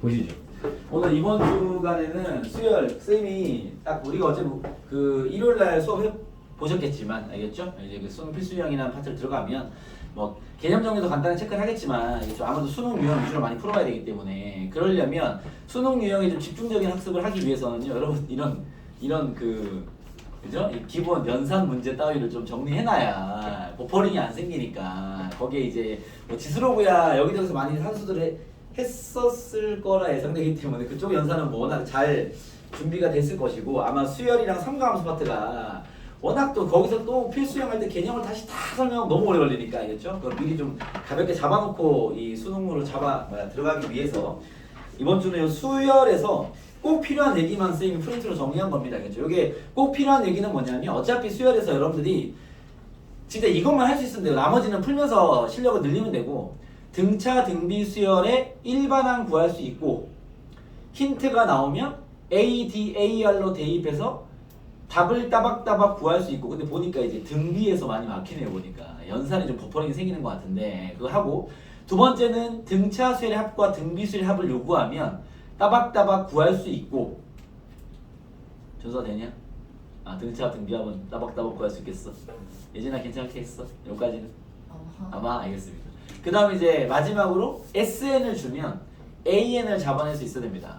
보시죠. 오늘 이번 주간에는 수열 쌤이 딱 우리가 어제 그 일요일날 수업 보셨겠지만 알겠죠? 이제 그 수능 필수 유형이라는 파트를 들어가면 뭐 개념 정리도 간단히 체크를 하겠지만 이게 좀 아무래도 수능 유형 위주로 많이 풀어봐야 되기 때문에 그러려면 수능 유형에 좀 집중적인 학습을 하기 위해서는요, 여러분 이런 그죠? 이 기본 연산 문제 따위를 좀 정리해놔야 버퍼링이 안 생기니까 거기에 이제 뭐 지수로그야 여기저기서 많이 산수들을 했었을 거라 예상되기 때문에 그쪽 연산은 뭐 워낙 잘 준비가 됐을 것이고 아마 수열이랑 삼가함수 파트가 워낙 또 거기서 또 필수형 할 때 개념을 다시 다 설명하면 너무 오래 걸리니까 알겠죠? 그걸 미리 좀 가볍게 잡아놓고 이 수능으로 들어가기 위해서 이번 주는 수열에서 꼭 필요한 얘기만 쌤이 프린트로 정리한 겁니다. 알겠죠? 이게 꼭 필요한 얘기는 뭐냐면 어차피 수열에서 여러분들이 진짜 이것만 할 수 있으면 돼요. 나머지는 풀면서 실력을 늘리면 되고 등차 등비 수열의 일반항 구할 수 있고 힌트가 나오면 ADAR로 대입해서 답을 따박따박 구할 수 있고 근데 보니까 이제 등비에서 많이 막히네요. 보니까 연산에 좀 버퍼링이 생기는 것 같은데 그거 하고 두 번째는 등차 수열의 합과 등비 수열의 합을 요구하면 따박따박 구할 수 있고 준서 되냐? 아 등차 등비합은 따박따박 구할 수 있겠어? 예진아 괜찮게 했어? 여기까지는? 아마 알겠습니다. 그 다음 이제 마지막으로 SN을 주면 AN을 잡아낼 수 있어야 됩니다.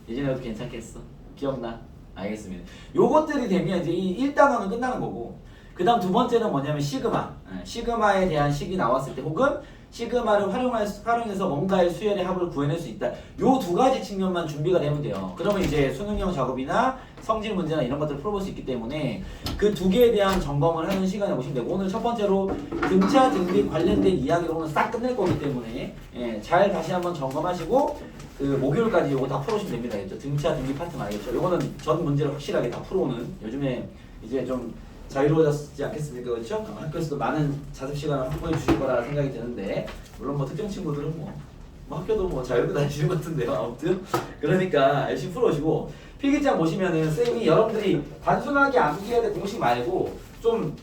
예진아도 괜찮게 했어? 기억나? 알겠습니다. 요것들이 되면 이제 이 1단원은 끝나는 거고 그 다음 두 번째는 뭐냐면 시그마 시그마에 대한 식이 나왔을 때 혹은 시그마를 활용해서 뭔가의 수열의 합을 구해낼 수 있다. 요 두 가지 측면만 준비가 되면 돼요. 그러면 이제 수능형 작업이나 성질 문제나 이런 것들을 풀어볼 수 있기 때문에 그 두 개에 대한 점검을 하는 시간에 보시면 되고 오늘 첫 번째로 등차 등비 관련된 이야기를 오늘 싹 끝낼 거기 때문에 잘 다시 한번 점검하시고 그 목요일까지 요거 다 풀어오시면 됩니다. 알겠죠? 등차 등비 파트만 알겠죠? 요거는 전 문제를 확실하게 다 풀어오는 요즘에 이제 좀 자유로워졌지 않겠습니까? 그렇죠? 학교에서도 많은 자습 시간을 확보해 주실 거라 생각이 드는데 물론 뭐 특정 친구들은 뭐 학교도 뭐 자유롭게 다니시는 것 같은데요. 아무튼 그러니까 열심히 풀어오시고 필기장 보시면은 쌤이 여러분들이 단순하게 암기해야 될 공식 말고 좀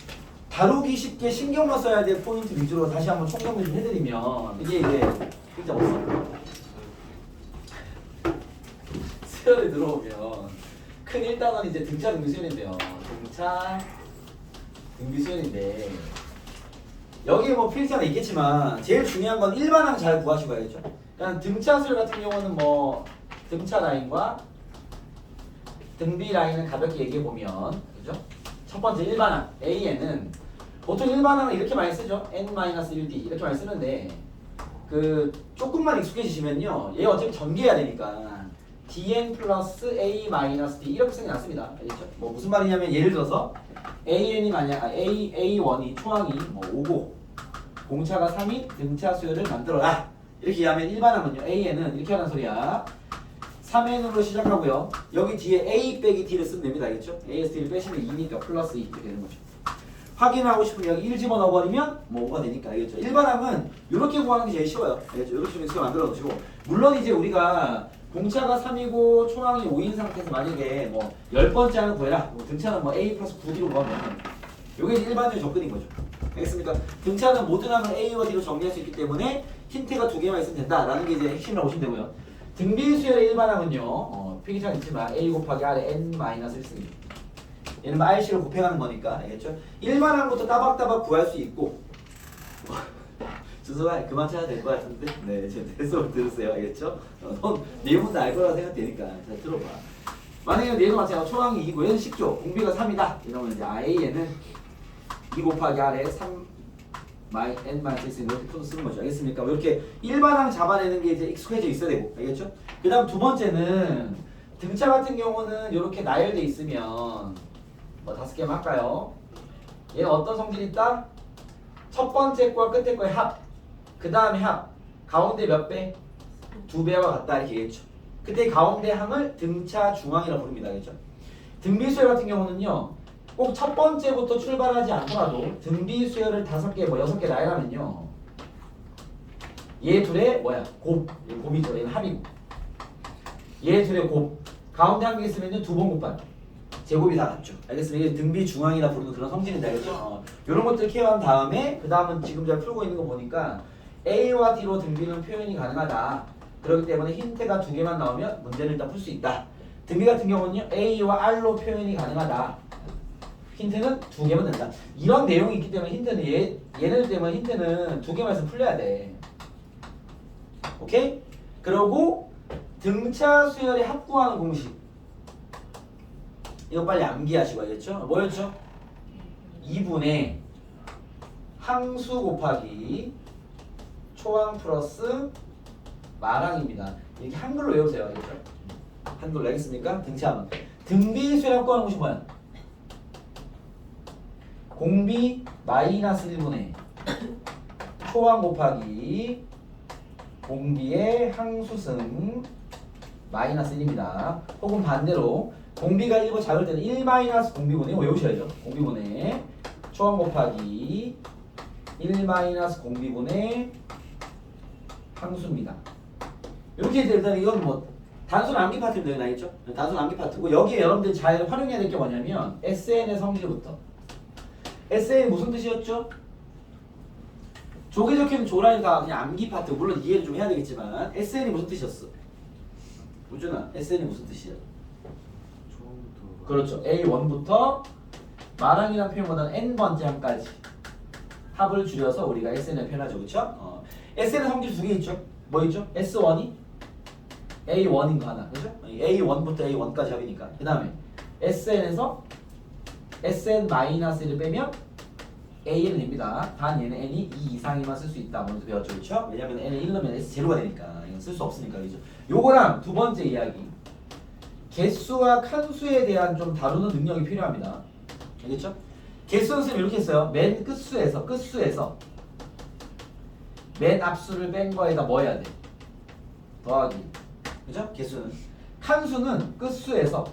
다루기 쉽게 신경만 써야 될 포인트 위주로 다시 한번 총정리 좀 해드리면 이게 이제 필기장 없어. 수열에 들어오면 큰 1단원이 이제 등차 등비 수열인데요. 등차 등비 수열인데 여기에 뭐 필기는 있겠지만 제일 중요한 건 일반항 잘 구하시고 해야죠. 그냥 등차 수열 같은 경우는 뭐 등차 라인과 등비 라인을 가볍게 얘기해 보면 그죠? 첫 번째 일반항 AN은 보통 일반항을 이렇게 많이 쓰죠. N-1D 이렇게 많이 쓰는데 그 조금만 익숙해지시면요. 얘 어차피 전개해야 되니까 dn 플러스 a 마이너스 d 이렇게 생겨났습니다. 알겠죠? 뭐 무슨 말이냐면 예를 들어서 an이 A1이 초항이 뭐 5고 공차가 3인 등차 수열을 만들어라. 이렇게 이해하면 일반항은요. an은 이렇게 하는 소리야. 3n으로 시작하고요. 여기 뒤에 a 빼기 d를 쓰면 됩니다. 알겠죠? a에서 d를 빼시면 2니까 플러스 2 이렇게 되는 거죠. 확인하고 싶으면 여기 1 집어넣어버리면 뭐 5가 되니까 알겠죠? 일반항은 이렇게 구하는 게 제일 쉬워요. 알겠죠? 이렇게 좀 익숙하게 만들어 놓으시고 물론 이제 우리가 공차가 3이고 초항이 5인 상태에서 만약에 뭐 10번째 하는 구해라. 뭐 등차는 뭐 a 플러스 9d로 구하면 이게 일반적인 접근인 거죠. 알겠습니까? 등차는 모든 항을 a와 d로 정리할 수 있기 때문에 힌트가 두 개만 있으면 된다라는 게 이제 핵심이라고 보시면 되고요. 등비 수열의 일반항은요. 필기장 있지만 a 곱하기 r의 n-1 쓰기. 얘는 rc를 곱해가는 거니까 알겠죠? 일반항부터 따박따박 구할 수 있고 준서가 그만 쳐야 될 것 같은데 네, 제 수업 들으세요. 알겠죠? 넌 내용은 다 알 거라고 생각되니까 잘 들어봐. 만약에 내용 마찬가지로 초항이 2고 얘는 식죠. 공비가 3이다. 이러면 이제 a는 2 곱하기 r에 3 n-1 이렇게 푼 쓰는 거죠. 알겠습니까? 이렇게 일반항 잡아내는 게 이제 익숙해져 있어야 되고 알겠죠? 그 다음 두 번째는 등차 같은 경우는 이렇게 나열돼 있으면 뭐 5개만 할까요? 얘는 어떤 성질이 있다? 첫 번째 거와 끝에 거의 합. 그 다음에 합. 가운데 몇 배? 2배와 같다 이렇게 얘기했죠. 그때 가운데 항을 등차 중항이라고 부릅니다. 알겠죠? 등비 수열 같은 경우는요. 꼭 첫 번째부터 출발하지 않더라도 등비 수열을 5개, 뭐 6개 나열하면요. 얘 둘의 뭐야? 곱이죠. 얘는 합이고. 얘 둘의 곱. 가운데 한 개 있으면요. 2번 곱하기. 제곱이 다 같죠. 알겠습니다. 이게 등비 중앙이라 부르는 그런 성질인데 알겠죠? 이런 것들 케어한 다음에 그 다음은 지금 잘 풀고 있는 거 보니까 A와 D로 등비는 표현이 가능하다. 그렇기 때문에 힌트가 두 개만 나오면 문제를 일단 풀 수 있다. 등비 같은 경우는요. A와 R로 표현이 가능하다. 힌트는 두 개만 된다. 이런 내용이 있기 때문에 힌트는 얘네들 때문에 힌트는 두 개만 해서 풀려야 돼. 오케이? 그리고 등차 수열의 합구하는 공식. 이거 빨리 암기하시고 알겠죠? 뭐였죠? 2분의 항수 곱하기 초항 플러스 마랑입니다. 이렇게 한글로 외우세요. 알겠죠? 한글로 알겠습니까? 등차하면 등비 수열의 합구하는 공식 뭐야? 공비 마이너스 1분의 초항 곱하기 공비의 항수승 마이너스 1입니다. 혹은 반대로 공비가 1고 작을 때는 1 마이너스 공비분의 외우셔야죠. 공비분의 초항 곱하기 1 마이너스 공비분의 항수입니다. 이렇게 일단 이건 뭐 단순 암기 파트입니다. 나겠죠? 단순 암기 파트고 여기에 여러분들이 잘 활용해야 될 게 뭐냐면 SN의 성질부터. SN 무슨 뜻이었죠? 조개 적힌 조라니까 그냥 암기 파트. 물론 이해를 좀 해야 되겠지만 SN이 무슨 뜻이었어? 우준아, SN이 무슨 뜻이야? 처음부터. 그렇죠. A1부터 마랑이라는 표현보다는 n번째 항까지 합을 줄여서 우리가 SN을 표현하죠. 그렇죠? SN의 성질 두 개 있죠. 뭐 있죠? S1이 A1인 거 하나. 그죠? A1부터 A1까지 합이니까. 그 다음에 SN에서 SN-1을 빼면 A는 됩니다. 단 얘는 N이 2 이상이만 쓸 수 있다. 먼저 배웠죠. 그렇죠? 왜냐면 N은 1 넣으면 S 제로가 되니까 이건 쓸 수 없으니까. 그죠? 요거랑 두 번째 이야기. 개수와 칸수에 대한 좀 다루는 능력이 필요합니다. 알겠죠? 개수는 선생님 이렇게 했어요. 맨 끝수에서 맨 앞수를 뺀 거에다 뭐 해야 돼? 더하기. 그죠? 개수는. 칸수는 끝수에서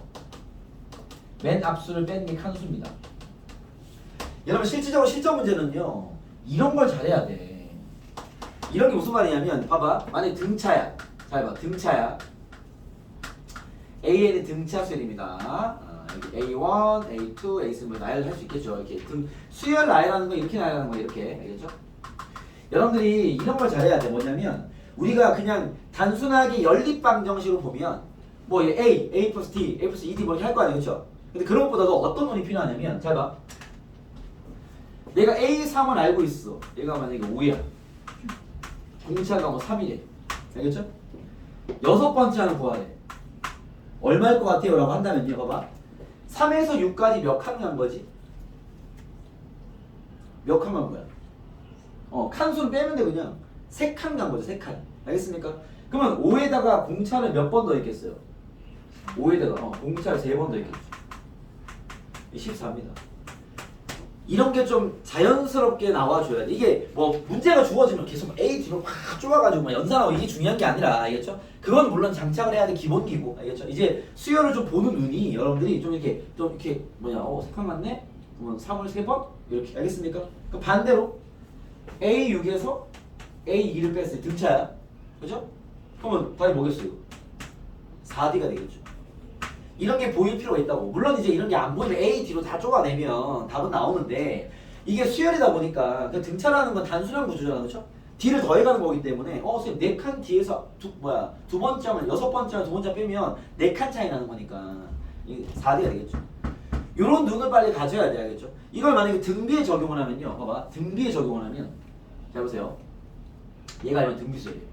맨 앞수를 뺀 게 칸수입니다. 여러분 실질적으로 실전 문제는요. 이런 걸 잘해야 돼. 이런 게 무슨 말이냐면 봐봐. 만약에 등차야. 잘 봐. 등차야. AN의 등차 수열입니다. 여기 A1, A2, A3 뭐 나열을 할 수 있겠죠. 이렇게 수열 나열하는 거 이렇게 나열하는 거 이렇게. 알겠죠? 여러분들이 이런 걸 잘해야 돼. 뭐냐면 우리가 그냥 단순하게 연립방정식으로 보면 뭐 A 플러스 D, A 플러스 ED 뭐 이렇게 할 거 아니에요. 그렇죠? 근데 그런 것보다도 어떤 논이 필요하냐면 잘 봐. 내가 A3을 알고 있어. 얘가 만약에 5야. 공차가 뭐 3이래. 알겠죠? 여섯 번째 하나 구하래. 얼마일 것 같아요? 라고 한다면요. 봐봐. 3에서 6까지 몇 칸 간 거지? 몇 칸 간 거야? 칸수는 빼면 돼 그냥. 3칸 간 거죠. 3칸. 알겠습니까? 그러면 5에다가 공차를 몇 번 더 있겠어요? 5에다가 공차를 3번 더 있겠죠. 14입니다. 이런 게 좀 자연스럽게 나와줘야 돼. 이게 뭐 문제가 주어지면 계속 A 뒤로 팍 쪼아가지고 막 연산하고 이게 중요한 게 아니라 알겠죠? 그건 물론 장착을 해야 돼 기본기고 알겠죠? 이제 수열을 좀 보는 눈이 여러분들이 좀 이렇게 뭐냐 색깔 맞네? 그러면 3을 3번? 이렇게 알겠습니까? 그 반대로 A6에서 A2를 뺐어요. 등차야. 그죠? 그러면 답이 뭐겠어요? 4D가 되겠죠. 이런 게 보일 필요가 있다고. 물론 이제 이런 게 안 보이면 A, D로 다 쪼가내면 답은 나오는데 이게 수열이다 보니까 그 등차라는 건 단순한 구조잖아. 그렇죠? D를 더해가는 거기 때문에 선생님 4칸 뒤에서 두 번째 하면 여섯 번째 하면 두 번째 빼면 4칸 차이 나는 거니까 4D가 되겠죠. 요런 눈을 빨리 가져야 돼. 알겠죠? 이걸 만약에 등비에 적용을 하면요. 봐봐. 등비에 적용을 하면 잘 보세요. 얘가 아니면 등비수열이에요.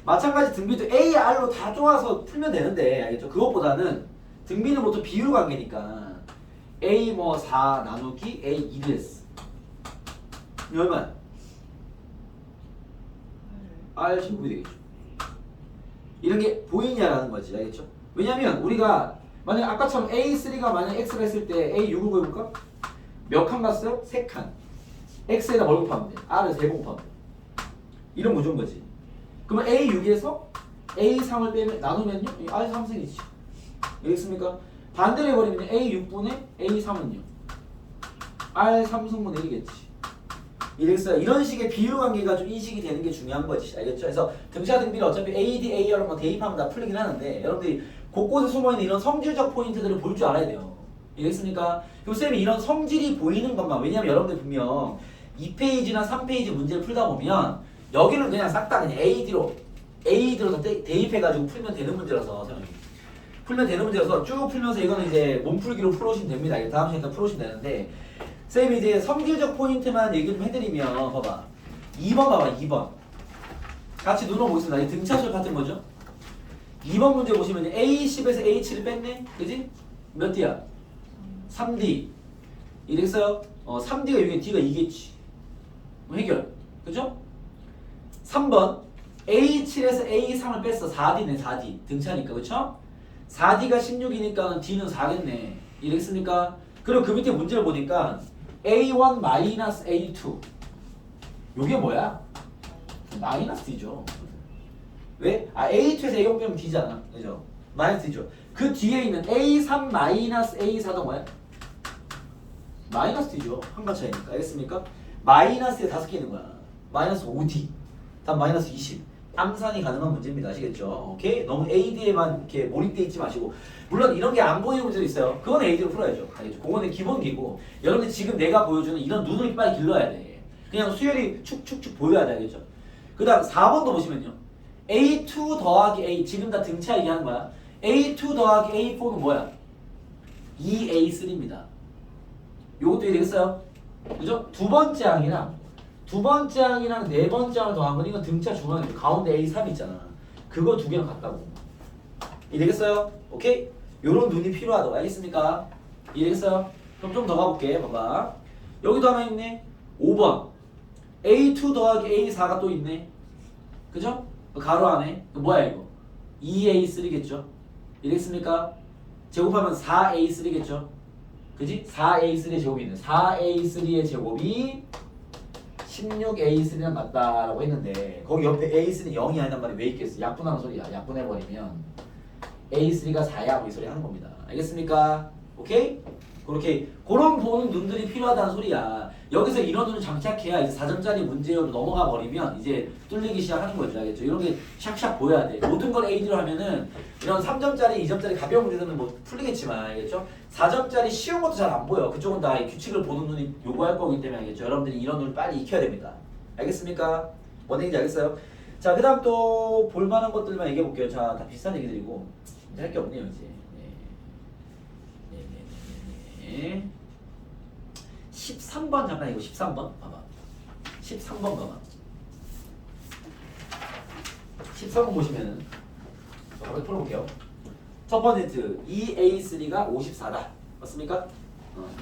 마찬가지 등비도 A, R로 다 쪼아서 풀면 되는데 알겠죠? 그것보다는 등비는 보통 비율 관계니까 A 뭐 4 나누기 A 2를 했어. 얼마야? R 제곱이 되겠죠. 이런 게 보이냐라는 거지. 알겠죠? 왜냐면 우리가 만약 아까처럼 A3가 만약 X가 했을 때 A6을 구해볼까? 몇 칸 갔어요? 3칸. X에다 뭘 곱하면 돼? R을 3번 곱하면 돼. 이런 구조인 거지. 그러면 A6에서 A3을 빼면 나누면요? R3승이지. 알겠습니까? 반대로 해버리면 A6분의 A3은요? R3승분의 1이겠지. 이랬어요. 이런 식의 비율 관계가 좀 인식이 되는 게 중요한 거지. 알겠죠? 그래서 등차 등비를 어차피 AD, AR로 뭐 대입하면 다 풀리긴 하는데 여러분들이 곳곳에 숨어있는 이런 성질적 포인트들을 볼 줄 알아야 돼요. 이해했습니까? 그럼 쌤이 이런 성질이 보이는 것만 왜냐면 여러분들 분명 2페이지나 3페이지 문제를 풀다 보면 여기는 그냥 싹 다 그냥 AD로 A 들어서 대입해가지고 풀면 되는 문제라서 선생님. 풀면 되는 문제라서 쭉 풀면서 이거는 이제 몸풀기로 풀어오시면 됩니다. 이게 다음 시간에 풀어오시면 되는데 쌤이 이제 성질적 포인트만 얘기 좀 해드리면 봐봐. 2번 봐봐 2번. 같이 눌러보겠습니다. 이 등차수 같은 거죠. 2번 문제 보시면 A10에서 A7을 뺐네? 그지? 몇 D야? 3D. 이랬어요? 3D가 6에 D가 2겠지. 해결. 그죠? 3번 A7에서 A3을 뺐어. 4D네 4D. 등차니까 그쵸? 4D가 16이니까 D는 4겠네. 이랬습니까? 그리고 그 밑에 문제를 보니까 A1 마이너스 A2 요게 뭐야? 마이너스 D죠. 왜? A2에서 A0 빼면 D잖아. 그죠? 마이너스 D죠. 그 뒤에 있는 A3 마이너스 A4도 뭐야? 마이너스 D죠. 한가 차이니까. 알겠습니까? 마이너스에 5개 있는 거야. 마이너스 5D. 다음 마이너스 20. 암산이 가능한 문제입니다. 아시겠죠? 오케이? 너무 AD에만 이렇게 몰입돼 있지 마시고. 물론 이런 게 안 보이는 문제도 있어요. 그건 AD로 풀어야죠. 알겠죠? 그거는 기본기고. 여러분들 지금 내가 보여주는 이런 눈을 빨리 길러야 돼. 그냥 수열이 축축축 보여야 돼. 알겠죠? 그 다음 4번도 보시면요. A2 더하기 A. 지금 다 등차 얘기하는 거야. A2 더하기 A4는 뭐야? 2A3입니다. 요것도 되겠어요? 그죠? 두 번째 항이랑 네 번째 항을 더한 건 이건 등차 중앙이죠. 가운데 A3 있잖아. 그거 두 개랑 같다고. 이해되겠어요? 오케이? 요런 눈이 필요하다고. 알겠습니까? 이해되겠어요? 그럼 좀 더 가볼게. 봐봐. 여기도 하나 있네. 5번. A2 더하기 A4가 또 있네. 그죠? 가로 안에. 뭐야 이거? 2A3겠죠? 이해됐습니까? 제곱하면 4A3겠죠? 그지? 4A3의 제곱이 있네. 4A3의 제곱이 16A3랑 맞다라고 했는데 거기 옆에 A3는 0이 아니란 말이 왜 있겠어? 약분하는 소리야. 약분해버리면 A3가 4야 뭐 이 소리 하는 겁니다. 알겠습니까? 오케이? 그렇게 그런 보는 눈들이 필요하다는 소리야. 여기서 이런 눈을 장착해야 이제 4점짜리 문제로 넘어가 버리면 이제 뚫리기 시작하는 거죠. 알겠죠? 이런 게 샥샥 보여야 돼. 모든 걸 AD로 하면은 이런 3점짜리, 2점짜리 가벼운 문제들은 뭐 풀리겠지만 알겠죠? 4점짜리 쉬운 것도 잘 안 보여. 그쪽은 다 이 규칙을 보는 눈이 요구할 거기 때문에 알겠죠? 여러분들이 이런 눈을 빨리 익혀야 됩니다. 알겠습니까? 뭔 얘기인지 알겠어요? 자, 그 다음 또 볼만한 것들만 얘기해 볼게요. 자, 다 비슷한 얘기들이고 이제 할 게 없네요 이제. 네. 13번 잠깐 이거 13번 봐봐. 13번 봐봐. 13번 보시면은 바로 풀어볼게요. 첫 번째 트 2A3가 54다. 맞습니까?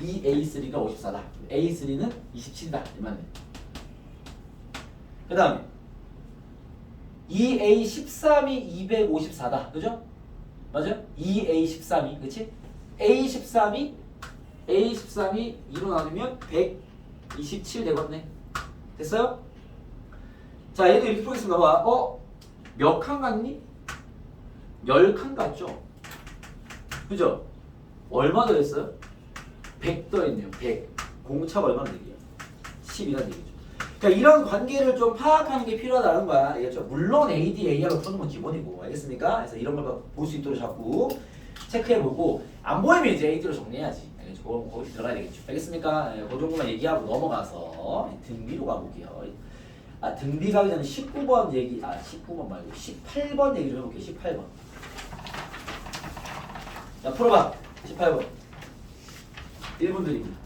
2A3가 54다. A3는 27이다. 이 말이네. 그 다음에 2A13이 254다. 그죠? 맞아요? 2A13이 그치? A13이 2로 나누면 127 되겠네. 됐어요? 자, 얘도 이렇게 풀겠습니다. 봐. 몇 칸 같니? 10칸 같죠? 그죠? 얼마 더했어요? 100 더했네요. 100. 공차가 얼마나 되게요? 10이라는 얘기죠. 그러니까 이런 관계를 좀 파악하는 게 필요하다는 거야. 알겠죠? 물론 AD, AR로 푸는 건 기본이고. 알겠습니까? 그래서 이런 걸 볼 수 있도록 자꾸 체크해보고 안 보이면 이제 AD로 정리해야지. 알겠죠? 거기 들어가야 되겠죠. 알겠습니까? 그 정도만 얘기하고 넘어가서 등비로 가볼게요. 등비 가기 전에 19번 얘기, 19번 말고 18번 얘기 좀 해볼게요. 18번. 자, 풀어봐. 18번. 1분 드립니다.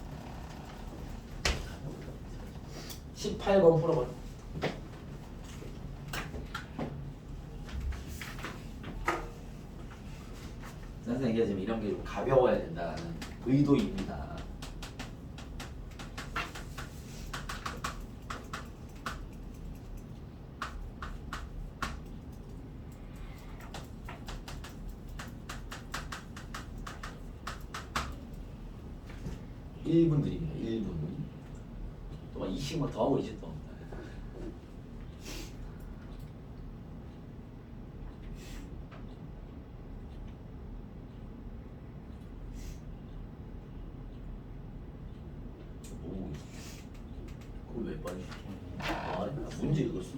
18번 풀어봐. 선생님 얘기하자면 이런 게 좀 가벼워야 된다는 의도입니다. 일 분 드립니다. 1분. 또 20분 더 하고 이제 또. 오, 그걸 왜 빨리? 문제 읽었어?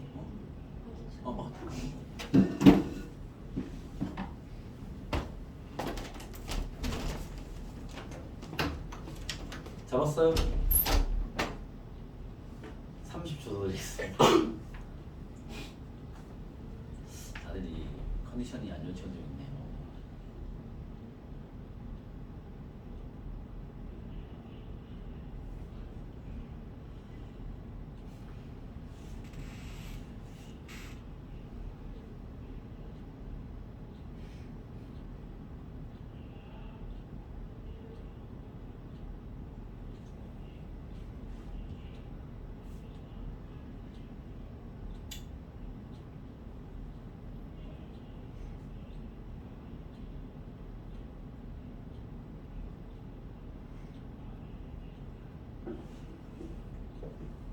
잡았어요? 30초 더 드리겠습니다. 요천이 안 요천 좀 있네.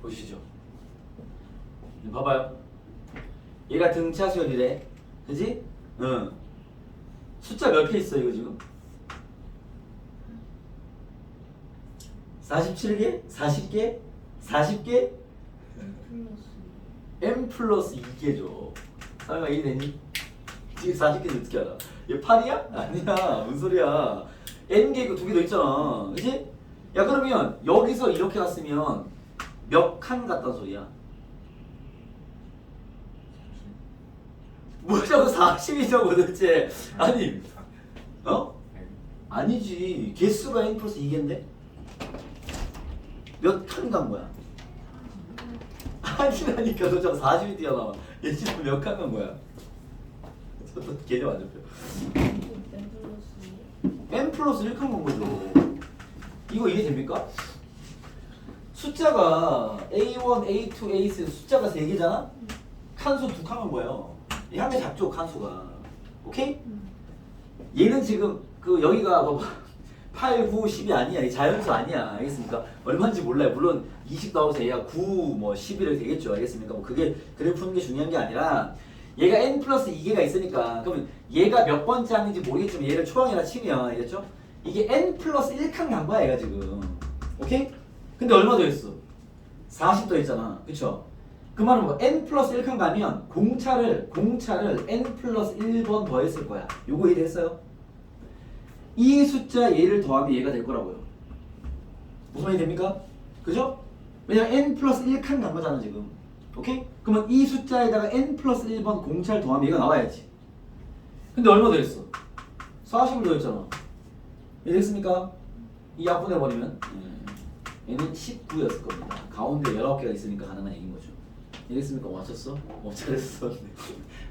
보시죠. 봐봐요. 얘가 등차 수열이래. 그지? 응. 숫자 몇 개 있어 이거 지금? 47개? 40개? 40개? m 플러스 2개죠. 설마 이게 되니? 지금 40개는 어떻게 알아? 얘 8이야? 아니야. 뭔 소리야. n개 이거 2개 더 있잖아. 그지? 야 그러면 여기서 이렇게 갔으면 몇 칸 갔단 소리야? 뭐 자꾸 40이죠 도대체. 아니 어? 아니지. 개수가 n 플러스 2개인데? 몇 칸 간 거야? 아니라니까. 너 자꾸 40이 뛰어나와. 얘 지금 몇 칸 간 거야? 저도 개념 안 잡혀. n 플러스 1칸 간 거죠. 이거 이해됩니까? 숫자가 A1, A2, A3 숫자가 3개잖아? 칸수 2칸 간 거예요. 이 한 개 잡죠 칸수가. 오케이? 얘는 지금 그 여기가 봐봐 8, 9, 10이 아니야. 이 자연수 아니야. 알겠습니까? 얼마인지 몰라요. 물론 20 나오면서 얘가 9, 뭐 11이 되겠죠. 알겠습니까? 뭐 그게 그래프 푸는 게 중요한 게 아니라 얘가 n 플러스 2개가 있으니까 그러면 얘가 몇 번째 항인지 모르겠지만 얘를 초항이라 치면 알겠죠? 이게 n 플러스 1칸 간 거야 얘가 지금. 오케이? 근데 얼마 더 했어? 40 더 했잖아. 그쵸? 그 말은 뭐 n 플러스 1칸 가면 공차를 n 플러스 1번 더 했을 거야. 요거 이해됐어요? 이 숫자 얘를 더하면 얘가 될 거라고요. 무슨 말이 됩니까? 그죠? 왜냐면 n 플러스 1칸 간 거잖아 지금. 오케이? 그러면 이 숫자에다가 n 플러스 1번 공차를 더하면 얘가 나와야지. 근데 얼마 더 했어? 40을 더 했잖아. 이해됐습니까? 이 약분해버리면 얘는 19였을 겁니다. 가운데 19개가 있으니까 가능한 얘기인 거죠. 이해됐습니까? 맞췄어? 잘했어.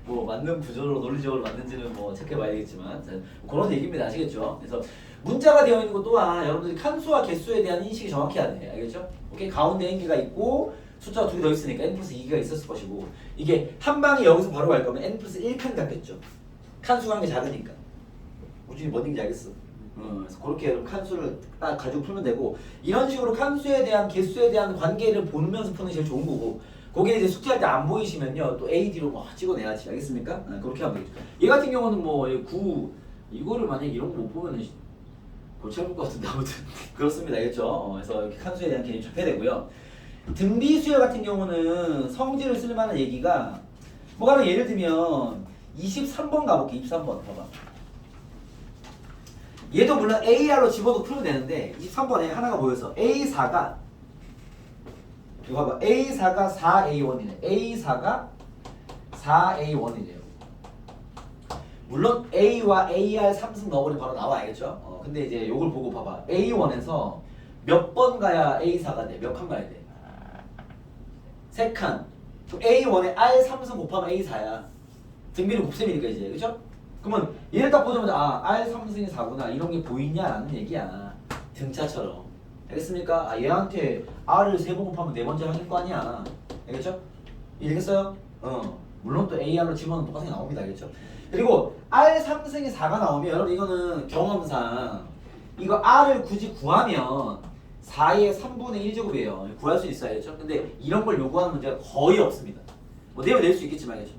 뭐 맞는 구조로 논리적으로 맞는지는 뭐 체크해봐야겠지만 그런 얘기입니다. 아시겠죠? 그래서 문자가 되어 있는 것 또한 여러분들이 칸수와 개수에 대한 인식이 정확해야 돼. 알겠죠? 오케이? 가운데 n개가 있고 숫자가 2개 더 있으니까 n 플러스 2개가 있었을 것이고 이게 한 방에 여기서 바로 갈 거면 n 플러스 1칸 같겠죠? 칸수가 한 게 작으니까. 우준이 뭔 얘기인지 알겠어? 그래서 그렇게 칸수를 딱 가지고 풀면 되고 이런 식으로 칸수에 대한 개수에 대한 관계를 보면서 푸는 게 제일 좋은 거고 거기에 이제 숙제할 때 안 보이시면요 또 AD로 막 찍어내야지. 알겠습니까? 그렇게 하면 되겠죠. 얘 같은 경우는 뭐 9 이거를 만약에 이런 거 못 보면은 골치 아플 것 같은데 아무튼 그렇습니다. 알겠죠? 그래서 이렇게 칸수에 대한 개념 접해야 되고요. 등비수열 같은 경우는 성질을 쓸 만한 얘기가 뭐가 예를 들면 23번 가볼게. 23번 봐봐. 얘도 물론 AR로 집어도 풀면 되는데 23번에 하나가 보여서 A4가 이거 봐봐. A4가 4A1이네. A4가 4A1이래요. 물론 A와 AR 3승 넣어버리면 바로 나와. 알겠죠? 근데 이제 요걸 보고 봐봐. A1에서 몇 번 가야 A4가 돼? 몇 칸 가야 돼? 3칸. 그럼 A1에 R 3승 곱하면 A4야. 등비는 곱셈이니까 이제. 그쵸? 그러면 얘를 딱 보자마자 R 3승이 4구나 이런 게 보이냐라는 얘기야. 등차처럼. 알겠습니까? 얘한테 R을 3번 곱하면 4번째 확인 거 아니야. 알겠죠? 이해겠어요? 물론 또 AR로 집어넣으면 똑같은 게 나옵니다. 알겠죠? 그리고 R 3승이 4가 나오면 여러분 이거는 경험상 이거 R을 굳이 구하면 4의 3분의 1제곱이에요. 구할 수 있어요. 알겠죠? 근데 이런 걸 요구하는 문제가 거의 없습니다. 뭐 내면 낼 수 있겠지만 알겠죠?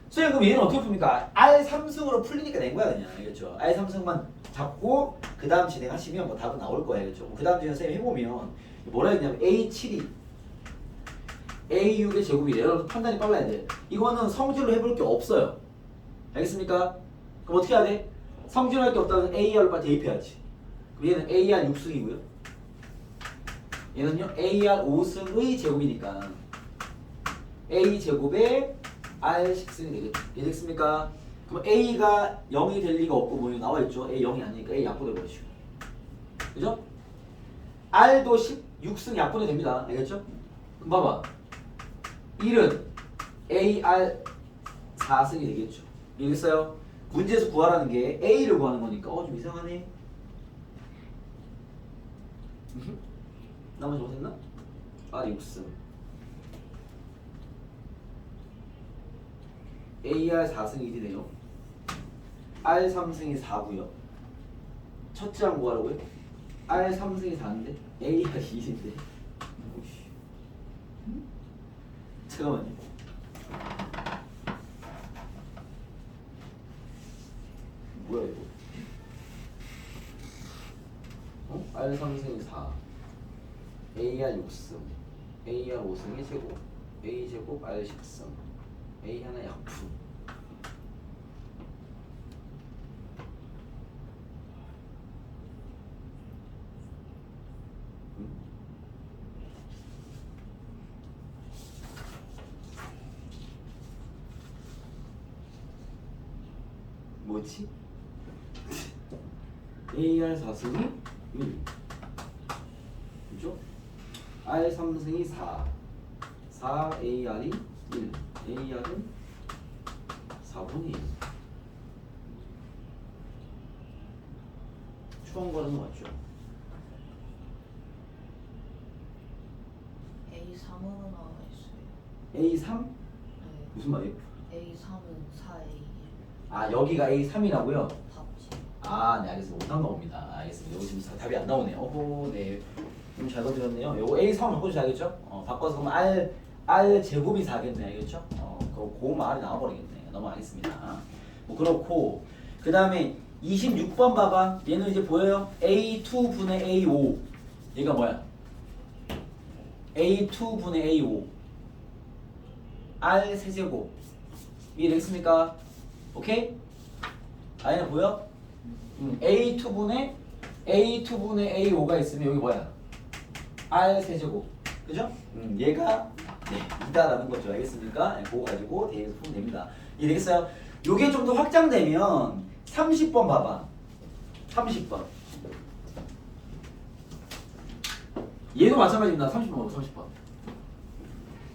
선생님 그럼 얘는 어떻게 풉니까? R 3승으로 풀리니까 낸 거야 그냥. 알겠죠? R 3승만 잡고 그 다음 진행하시면 뭐 답은 나올 거예요. 알겠죠? 그 다음 진행 선생님 해보면 뭐라 했냐면 A7이 A6의 제곱이래요. 여러분 판단이 빨라야 돼. 이거는 성질로 해볼 게 없어요. 알겠습니까? 그럼 어떻게 해야 돼? 성질로 할 게 없다면 AR로 빨리 대입해야지. 그럼 얘는 AR 6승이고요. 얘는요 AR 5승의 제곱이니까 A 제곱에 R 10승이 되겠죠. 이해됐습니까? 그럼 A가 0이 될 리가 없고 뭐 나와 있죠. A 0이 아니니까 A 약분해 버리시고. 그죠? R도 16승 약분해 됩니다. 알겠죠? 그럼 봐봐. 1은 AR 4승이 되겠죠. 알겠어요? 문제에서 구하라는 게 A를 구하는 거니까 좀 이상하네. 나머지 못했나? R 6승 AR 4승이 1이네요. R 3승이 4고요. 첫째 한 구하라고요? R 3승이 4인데 AR 2인데 잠깐만요. 뭐야 이거? R 3승이 4 AR 6승 AR 5승이 제곱 A 제곱 R 10승 A 하나 약분. 뭐지? AR 4승이 1 그죠? R 3승이 4 4 AR이 1 AR은 4분의 1 추원거리는 맞죠? A3으로 나와 있어요. A3? 네. 무슨 말이에요? A3은 4A1 아 여기가 A3이라고요? 답지. 아, 네, 알겠습니다. 오답 나옵니다. 알겠습니다. 여기 지금 답이 안 나오네요. 어허, 네. 좀 잘 건드렸네요. 요거 A3 바꿔주셔야겠죠? 바꿔서 그럼 R 제곱이 4겠네, 알겠죠? 그럼 R이 나와버리겠네. 넘어가겠습니다. 뭐 그렇고, 그 다음에 26번 봐봐. 얘는 이제 보여요? A2분의 A5. 얘가 뭐야? A2분의 A5. R 세제곱. 이해되겠습니까? 오케이? 아이는 보여? A2분의 A5가 있으면 여기 뭐야? R 세제곱. 그죠? 얘가 네, 이다라는 거죠. 알겠습니까? 네, 그거 가지고 대에서 풀면 됩니다. 이해되겠어요? 요게 좀 더 확장되면 30번 봐봐. 30번. 얘도 마찬가지입니다. 30번, 30번.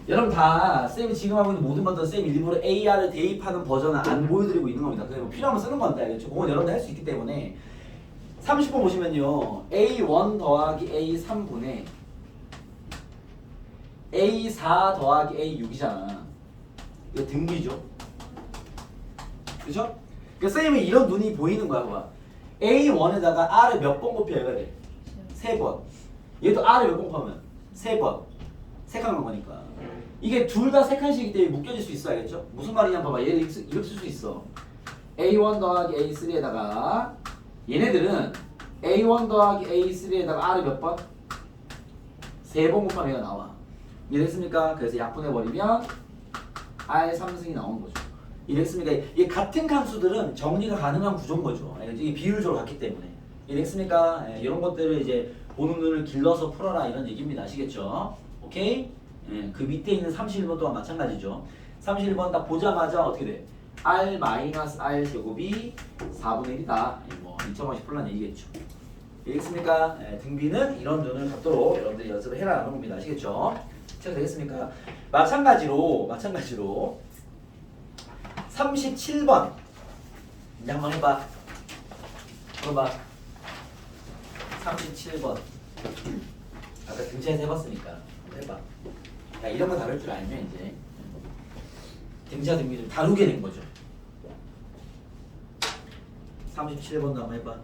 여러분 다 쌤이 지금 하고 있는 모든 것들은 쌤이 일부러 AR을 대입하는 버전을 안 보여드리고 있는 겁니다. 그냥 뭐 필요하면 쓰는 건데 알겠죠? 그건 여러분들 할 수 있기 때문에 30번 보시면요. A1 더하기 A3분의 A4 더하기 A6이잖아. 이거 등비죠. 그죠? 그러니까 쌤이 이런 눈이 보이는 거야. 봐봐. A1에다가 R을 몇 번 곱해야 돼? 3번. 얘도 R을 몇 번 곱하면? 3번. 세 칸 간 거니까. 이게 둘 다 세 칸씩이기 때문에 묶여질 수 있어. 알겠죠? 무슨 말이냐 봐봐. 얘를 이렇게 쓸 수 있어. A1 더하기 A3에다가 얘네들은 A1 더하기 A3에다가 R을 몇 번? 3번 곱하면 얘가 나와. 이해됐습니까? 그래서 약분해버리면 R 3승이 나오는 거죠. 이해됐습니까? 이게 같은 칸수들은 정리가 가능한 구조인 거죠. 이게 비율적으로 같기 때문에. 이해됐습니까? 이런 것들을 이제 보는 눈을 길러서 풀어라 이런 얘기입니다. 아시겠죠? 오케이? 그 밑에 있는 31번 또한 마찬가지죠. 31번 딱 보자마자 어떻게 돼? R-R 제곱이 4분의 1이다. 뭐 2,000원씩 풀란 얘기겠죠. 알겠습니까? 등비는 이런 눈을 갖도록 여러분들이 연습을 해라는 겁니다. 아시겠죠? 자, 되겠습니까? 마찬가지로 37번 이제 한번 해봐. 물어봐. 37번 아까 등차에서 해봤으니까 한번 해봐. 야, 이런 거 다룰 줄 알면 이제 등차 등비를 다루게 된 거죠. 37번도 한번 해봐.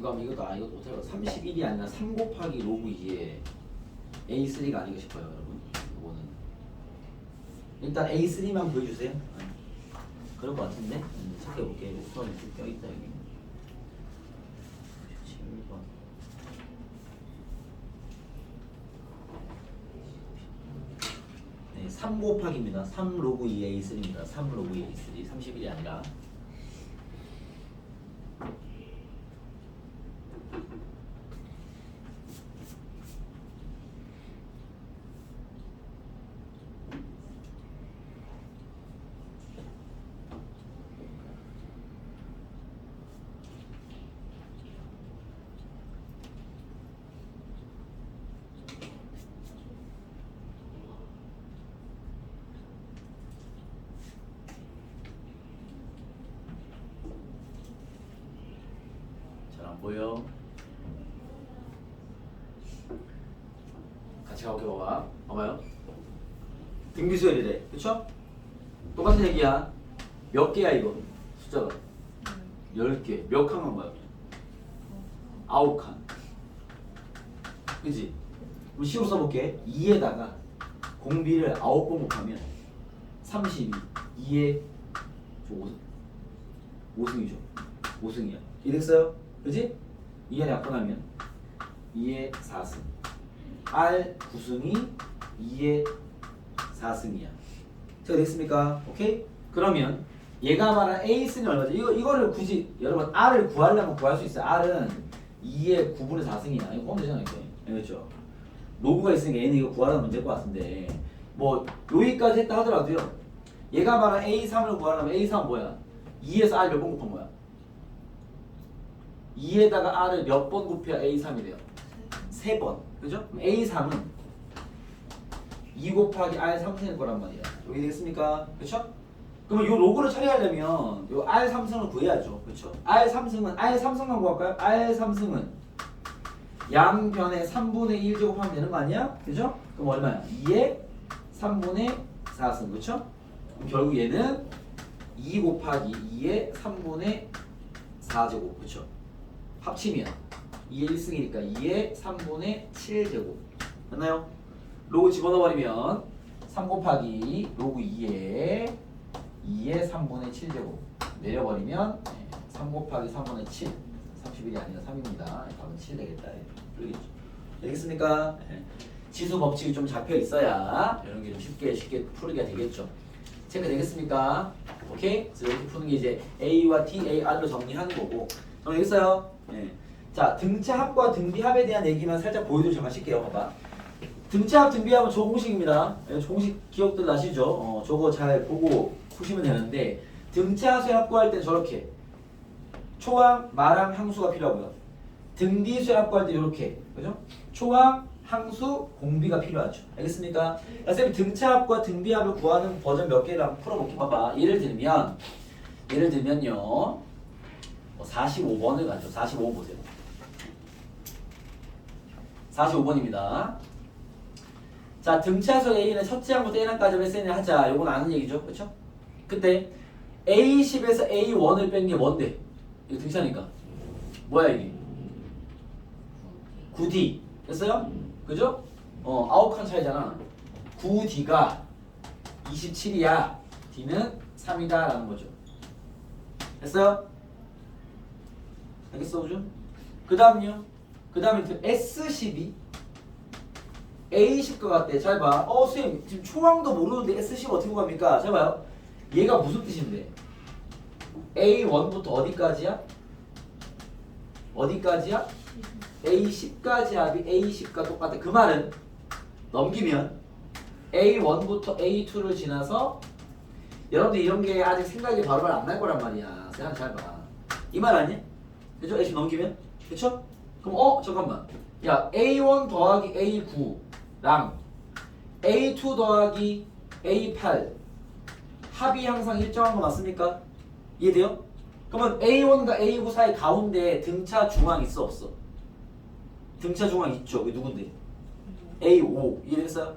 이거 하면 이것도 이것도 어떻게 31이 아니라 3 곱하기 로그 2에 A3가 아닌가 싶어요, 여러분. 이거는 일단 A3만 보여주세요. 그럴 것 같은데 찾아볼게. 우선 껴 있다 여기. 17번. 네, 3 곱하기입니다. 3 로그 2 A3입니다. 3 로그 2 A3 31이 아니라. 안 보여? 같이 가볼게. 봐봐요. 등비수열이래, 그쵸? 똑같은 얘기야. 몇 개야 이거? 숫자가 10개. 몇 칸 간 거야? 9칸. 그치? 우리 식으로 써볼게. 2에다가 공비를 9번 곱하면 32. 2에 5승이죠. 5승이야. 이랬어요? 그지? 2에 약분하면 2에 4승. R 9승이 2에 4승이야. 제가 됐습니까? 오케이? 그러면 얘가 말한 A승이 얼마죠? 이거를 굳이 여러분 R을 구하려면 구할 수 있어요. R은 2에 9분의 4승이야. 이거 보면 되잖아, 이렇게. 알겠죠? 로그가 있으니까 얘는 이거 구하려면 문제일 것 같은데 뭐 여기까지 했다 하더라도요. 얘가 말한 A3을 구하려면 A3은 뭐야? 2에서 R 몇 번 곱한 거야? 2에다가 R을 몇 번 곱해야 A3이래요? 3번. 그죠? 그럼 A3은 2 곱하기 R 3승일 거란 말이야. 여기 되겠습니까? 그쵸? 그러면 이 로그를 처리하려면 이 R 3승을 구해야죠. 그쵸? R 3승만 구할까요? R 3승은 양변에 3분의 1 제곱하면 되는 거 아니야? 그죠? 그럼 얼마야? 2에 3분의 4승. 그쵸? 그럼 결국 얘는 2 곱하기 2에 3분의 4제곱. 그쵸? 합치면 2의 1승이니까 2의 3분의 7제곱. 됐나요? 로그 집어넣어버리면 3 곱하기 로그 2에 3분의 7제곱 내려버리면 3 곱하기 3분의 7 31이 아니라 3입니다. 답은 7 되겠다. 그러겠죠. 알겠습니까? 지수 법칙이 좀 잡혀 있어야 이런 게 좀 쉽게 풀기가 되겠죠. 체크 되겠습니까? 오케이? 그래서 이렇게 푸는 게 이제 A와 T, AR로 정리하는 거고. 알겠어요? 네. 자, 등차합과 등비합에 대한 얘기만 살짝 보여드리고 잠깐 쉴게요. 봐봐. 등차합, 등비합은 저 공식입니다. 저 공식 기억들 나시죠? 저거 잘 보고 푸시면 되는데 등차수 합구할 때는 저렇게 초항, 마랑, 항수가 필요하고요. 등비수 합구할 때 이렇게, 그죠? 초항, 항수, 공비가 필요하죠. 알겠습니까? 쌤이 등차합과 등비합을 구하는 버전 몇 개를 한번 풀어볼게. 봐봐. 예를 들면요. 45번을 가죠. 45번 보세요. 45번입니다. 자, 등차수 A는 첫째 항부터 N항까지 SN을 하자. 요건 아는 얘기죠. 그쵸? 그때 A10에서 A1을 뺀 게 뭔데? 이거 등차니까. 뭐야 이게? 9D. 됐어요? 그죠? 9칸 차이잖아. 9D가 27이야. D는 3이다 라는 거죠. 됐어요? 알겠어, 우준? 그 다음요. 그 다음에 S12 A10과 같대. 잘 봐. 선생님 지금 초항도 모르는데 S10 어떻게 구합니까? 잘 봐요. 얘가 무슨 뜻인데? A1부터 어디까지야? 어디까지야? A10까지 합이 A10과 똑같아. 그 말은 넘기면 A1부터 A2를 지나서 여러분들 이런 게 아직 생각이 바로바로 안 날 거란 말이야. 잘 봐. 이 말 아니야? 그죠? A10 넘기면? 그쵸? 그럼 잠깐만. 야, A1 더하기 A9랑 A2 더하기 A8 합이 항상 일정한 거 맞습니까? 이해돼요? 그러면 A1과 A9 사이 가운데 등차 중앙 있어 없어? 등차 중앙 있죠. 이게 누군데? A5 이해됐어요?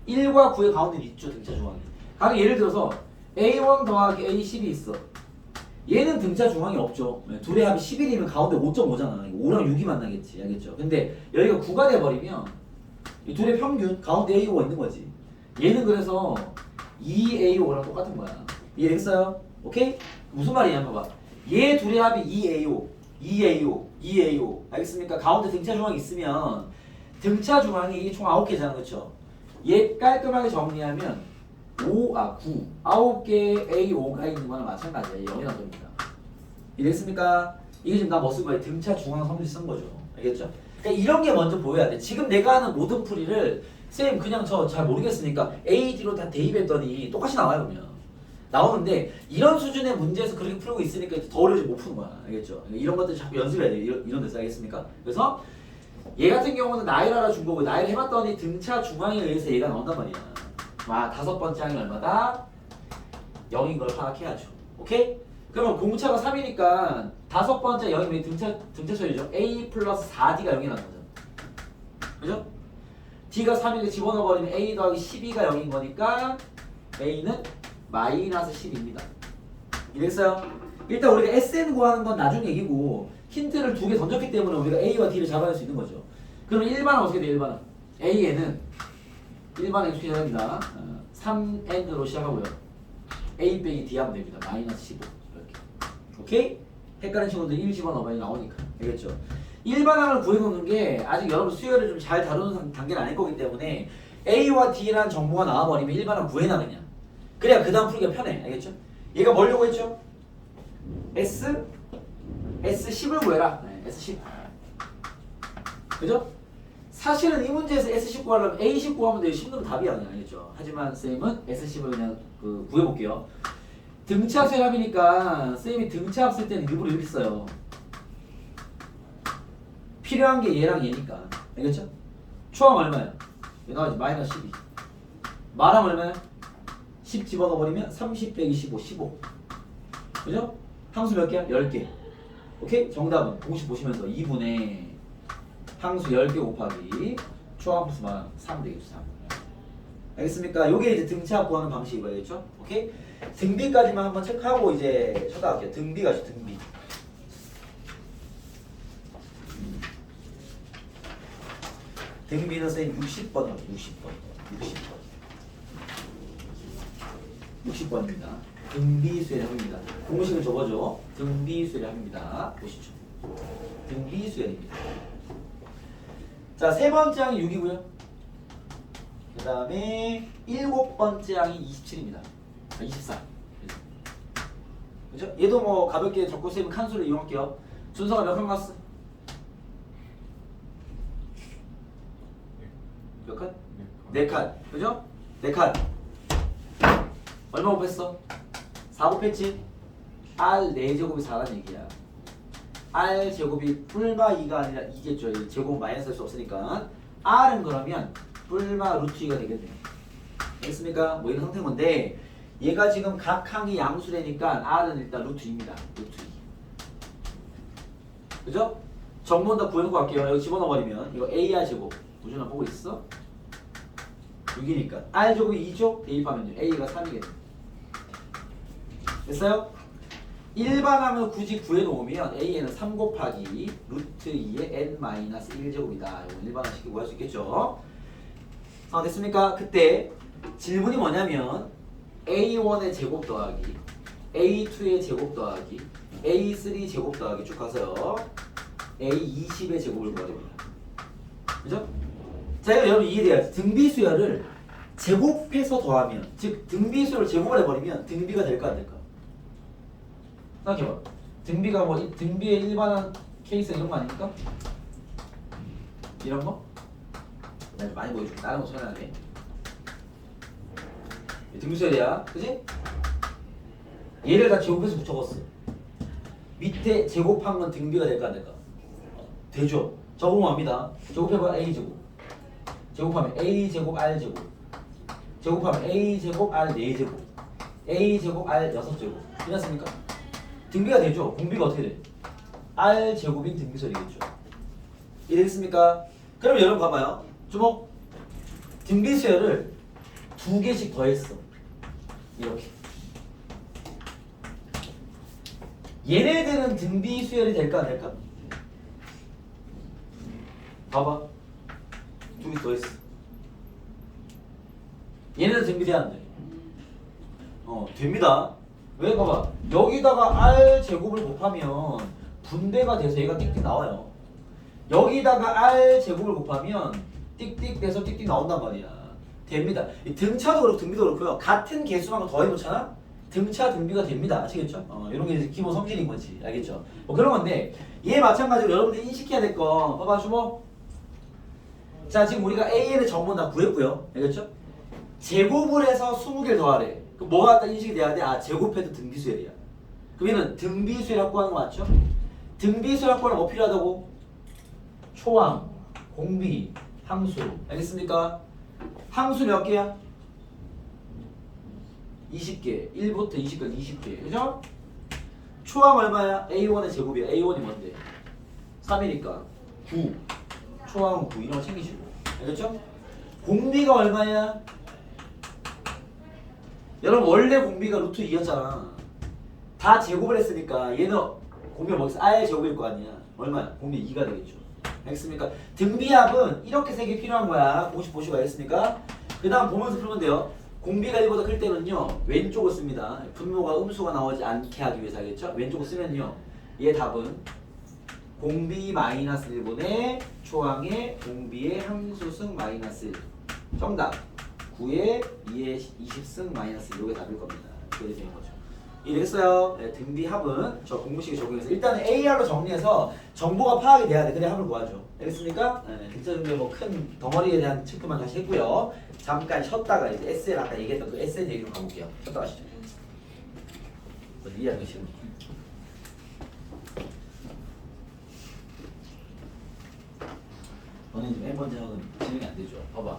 1과 9의 가운데 있죠. 등차 중앙이. 가령 예를 들어서 A1 더하기 A10이 있어. 얘는 등차 중앙이 없죠. 둘의 합이 11이면 가운데 5.5잖아. 5랑 6이 만나겠지. 알겠죠? 근데 여기가 9가 돼버리면 이 둘의 평균 가운데 A5가 있는 거지. 얘는 그래서 2A5랑 똑같은 거야. 이해됐어요? 오케이? 무슨 말이냐 봐봐. 얘 둘의 합이 2A5, 2A5, 2A5. 알겠습니까? 가운데 등차 중앙이 있으면 등차 중앙이 총 9개잖아. 그쵸? 얘 깔끔하게 정리하면 9, 9개의 A5가 있는 거나 마찬가지야. 0이 나옵니다. 이해됐습니까? 이게 지금 나 뭐 쓴 거야? 등차 중앙 성질 쓴 거죠. 알겠죠? 그러니까 이런 게 먼저 보여야 돼. 지금 내가 하는 모든 풀이를 쌤 그냥 저 잘 모르겠으니까 AD로 다 대입했더니 똑같이 나와요. 그러면 나오는데 이런 수준의 문제에서 그렇게 풀고 있으니까 더 어려워지고 못 푸는 거야. 알겠죠? 그러니까 이런 것들 자꾸 연습해야 돼. 이런 데서. 알겠습니까? 그래서 얘 같은 경우는 나이를 알아준 거고 나이를 해봤더니 등차 중앙에 의해서 얘가 나온단 말이야. 와, 5번째 항이 얼마다? 0인 걸 파악해야죠. 오케이? 그러면 공차가 3이니까 5번째 0이면 등차 처리죠. A 플러스 4D가 0이 나는 거죠. 그죠? D가 3이니까 집어넣어버리면 A 더하기 12가 0인 거니까 A는 마이너스 10입니다. 이랬어요? 일단 우리가 SN 구하는 건 나중 얘기고 힌트를 2개 던졌기 때문에 우리가 A와 D를 잡아낼 수 있는 거죠. 그러면 1반은 어떻게 돼? 1반은 A에는 1반은 어떻게 됩니다. 3N으로 시작하고요. A 빼기 D 하면 됩니다. 마이너스 15 이렇게. 오케이? 헷갈리는 친구들 1 집어넣어봐야 나오니까. 알겠죠? 일반항을 구해놓는 게 아직 여러분 수요를 좀 잘 다루는 단계는 아닐 거기 때문에 A와 D라는 정보가 나와버리면 일반항 구해놔 그냥. 그래야 그 다음 풀기가 편해. 알겠죠? 얘가 뭐려고 했죠? S10을 구해라. 네, S10. 그죠? 사실은 이 문제에서 S10 구하려면 A10 구하면 돼요. 10는 답이야 그냥. 알겠죠? 하지만 쌤은 S10을 그냥 구해볼게요. 등차 쇠합이니까 쌤이 등차 합 쓸 때는 일부러 이렇게 써요. 필요한 게 얘랑 얘니까. 알겠죠? 초함 얼마야? 얘 나와야지. 마이너스 12. 말함 얼마야? 10 집어넣어버리면 30 빼기 15, 15. 그죠? 항수 몇 개야? 10개. 오케이? 정답은 공식 보시면서 2분의 항수 10개 곱하기 초함 플러스 말함 3 되겠죠. 3. 알겠습니까? 요게 이제 등차 구하는 방식이고. 알겠죠? 오케이? 등비까지만 한번 체크하고 이제 쳐다갈게요. 등비가 등비. 등비는 선생님 60번, 60번입니다. 등비 수열합입니다. 공식을 적어줘. 등비 수열합입니다. 보시죠. 등비 수열입니다. 자, 세 번째 항이 6이고요. 그 다음에 7번째 항이 27입니다. 24. 그죠? 얘도 뭐 가볍게 적고 쌤은 칸수를 이용할게요. 순서가 몇 칸 갔어? 몇 칸? 4칸. 그죠? 4칸. 얼마 곱했어? 4 곱했지? R 4제곱이 4라는 얘기야. R 제곱이 뿔마 2가 아니라 2겠죠. 제곱 마이너스 할 수 없으니까. R은 그러면 뿔마 루트 2가 되겠네요. 알겠습니까? 뭐 이런 상태인 건데 얘가 지금 각 항이 양수래니까 R은 일단 루트 2입니다. 루트 2. 그죠? 정보는 다 구해놓고 갈게요. 여기 집어넣어버리면 이거 AR 제곱. 무준아 보고 있어? 6이니까 R제곱이 2죠? 대입하면 A가 3이겠네. 됐어요? 일반항을 굳이 구해놓으면 A에는 3 곱하기 루트 2의 N-1제곱이다. 이거 일반항식 구할 수 있겠죠? 됐습니까? 그때 질문이 뭐냐면 A1의 제곱 더하기 A2의 제곱 더하기 A3 제곱 더하기 쭉 가서요. A20의 제곱을 구해야 됩니다. 그죠? 자, 이거 여러분 이해돼야지. 등비수열을 제곱해서 더하면, 즉 등비수열을 제곱을 해버리면 등비가 될까 안 될까? 생각해봐. 등비가 뭐 등비의 일반한 케이스 이런 거 아닙니까? 이런 거? 내가 좀 많이 보여줄게. 다른 거 설명하네. 등비수열이야, 그지? 얘를 다 제곱해서 적었어. 밑에 제곱한 건 등비가 될까 안 될까? 되죠. 적으면 합니다. 제곱해봐. A제곱. 제곱하면 A제곱 R제곱. 제곱하면 A제곱 R 4제곱. A제곱 R 6제곱. 괜찮습니까? 등비가 되죠. 공비가 어떻게 돼? R제곱인 등비설이겠죠. 이해됐습니까? 그럼 여러분 봐봐요. 주목. 등비수열을 2개씩 더했어. 이렇게. 얘네들은 등비 수열이 될까 안 될까? 봐봐. 두 개 더 있어. 얘네들 등비돼야 안 돼? 됩니다. 왜? 봐봐. 여기다가 R 제곱을 곱하면 분배가 돼서 얘가 띡띡 나와요. 여기다가 R 제곱을 곱하면 띡띡 돼서 띡띡 나온단 말이야. 됩니다. 이 등차도 그렇고 등비도 그렇고요. 같은 개수만 더 해놓잖아? 등차 등비가 됩니다. 아시겠죠? 이런 게 이제 기본 성질인 거지. 알겠죠? 뭐 그런 건데 얘 마찬가지로 여러분들이 인식해야 될 거 봐봐 주모. 자 지금 우리가 AN의 정보 다 구했고요. 알겠죠? 제곱을 해서 20개를 더하래. 그럼 뭐가 딱 인식이 돼야 돼? 아 제곱해도 등비수열이야. 그럼 얘는 등비수열 확보하는 거 맞죠? 등비수열 확보는 뭐 필요하다고? 초항, 공비, 함수. 알겠습니까? 함수 몇 개야? 20개. 1부터 20까지 20개. 그죠? 초항 얼마야? A1의 제곱이야. A1이 뭔데? 3이니까 9. 초항은 9. 이런 거 챙기시고. 알겠죠? 공비가 얼마야? 여러분 원래 공비가 루트 2였잖아. 다 제곱을 했으니까 얘는 공비가 뭐겠어? R 제곱일 거 아니야. 얼마야? 공비 2가 되겠죠. 알겠습니까? 등비합은 이렇게 세 개 필요한 거야. 공식 보시고 알겠습니까? 그 다음 보면서 풀면 돼요. 공비가 1보다 클 때는요 왼쪽을 씁니다. 분모가 음수가 나오지 않게 하기 위해서 알겠죠? 왼쪽을 쓰면요 얘 답은 공비 마이너스 1분의 초항의 공비의 함수승 마이너스 1. 정답 9의 2의 20승 마이너스 1. 이게 답일 겁니다. 이렇게 되는 거죠. 이해됐어요? 네, 등비합은 저 공식에 적용해서 일단은 AR로 정리해서 정보가 파악이 돼야 돼. 그래 합을 구하죠. 알겠습니까? 네, 등차 등비의 뭐큰 덩어리에 대한 체크만 다시 했고요. 잠깐 쉬었다가 이제 SL 아까 얘기했던 그 SL 얘기로 가볼게요. 쉬었다 가시죠. 이해하기 싫은 너는 지금 N 번째 학은 진행이 안 되죠. 봐봐.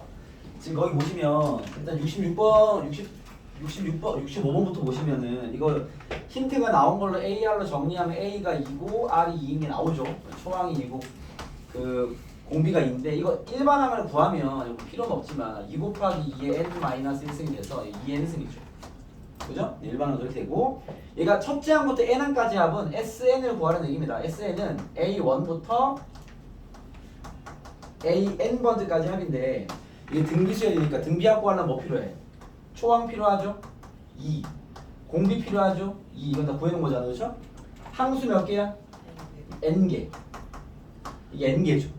지금 거기 보시면 일단 66번, 65번부터 보시면은 이거 힌트가 나온 걸로 AR로 정리하면 A가 2고 R이 2인 게 나오죠. 초항이 2고 그 공비가 2인데 이거 일반항을 구하면 필요는 없지만 2 곱하기 2의 n-1승이 돼서 2n승이죠. 그죠? 일반항은 그렇게 되고 얘가 첫째 항부터 n항까지 합은 SN을 구하는 얘기입니다. SN은 A1부터 AN번째까지 합인데 이게 등비수열이니까 등비합 구하려면 뭐 필요해? 초항 필요하죠? 2. 공비 필요하죠? 2. 이건 다 구해놓은 거잖아. 그렇죠? 항수 몇 개야? n개. 이게 n개죠.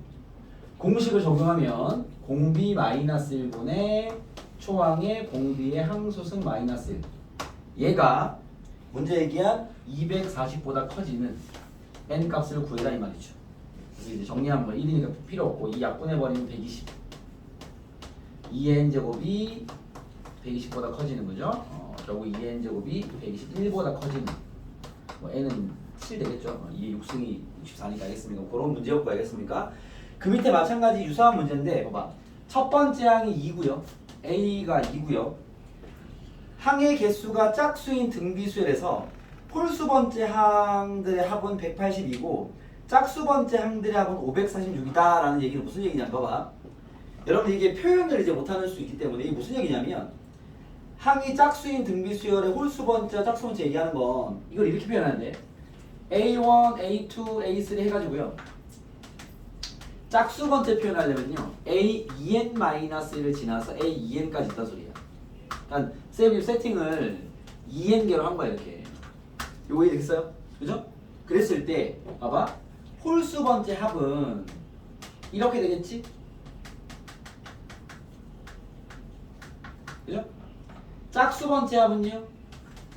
공식을 적용하면 공비 마이너스 1분의 초항의 공비의 항수승 마이너스 1. 얘가 문제 얘기한 240보다 커지는 n 값을 구해라 이 말이죠. 그래서 이제 정리하면 뭐 1이니까 필요 없고 이 약분해버리면 120. 2n 제곱이 120보다 커지는 거죠. 결국 2n 제곱이 121보다 커지는. 뭐 n은 7 되겠죠. 2의 6승이 64니까 알겠습니까? 그런 문제였고 알겠습니까? 그 밑에 마찬가지 유사한 문제인데 봐봐. 첫 번째 항이 2고요. A가 2고요. 항의 개수가 짝수인 등비수열에서 홀수 번째 항들의 합은 180이고 짝수 번째 항들의 합은 546이다 라는 얘기는 무슨 얘기냐면 봐봐. 여러분 이게 표현을 이제 못하는 수 있기 때문에 이게 무슨 얘기냐면 항이 짝수인 등비수열의 홀수 번째와 짝수 번째 얘기하는 건 이걸 이렇게 표현하는데 A1, A2, A3 해가지고요. 짝수 번째 표현하려면요 A2n-1을 지나서 A2n까지 있단 소리야. 그러니까 쌤이 세팅을 2n개로 한 거야 이렇게. 요거 이해되겠어요? 그죠? 그랬을 때 봐봐 홀수 번째 합은 이렇게 되겠지? 그죠? 짝수 번째 합은요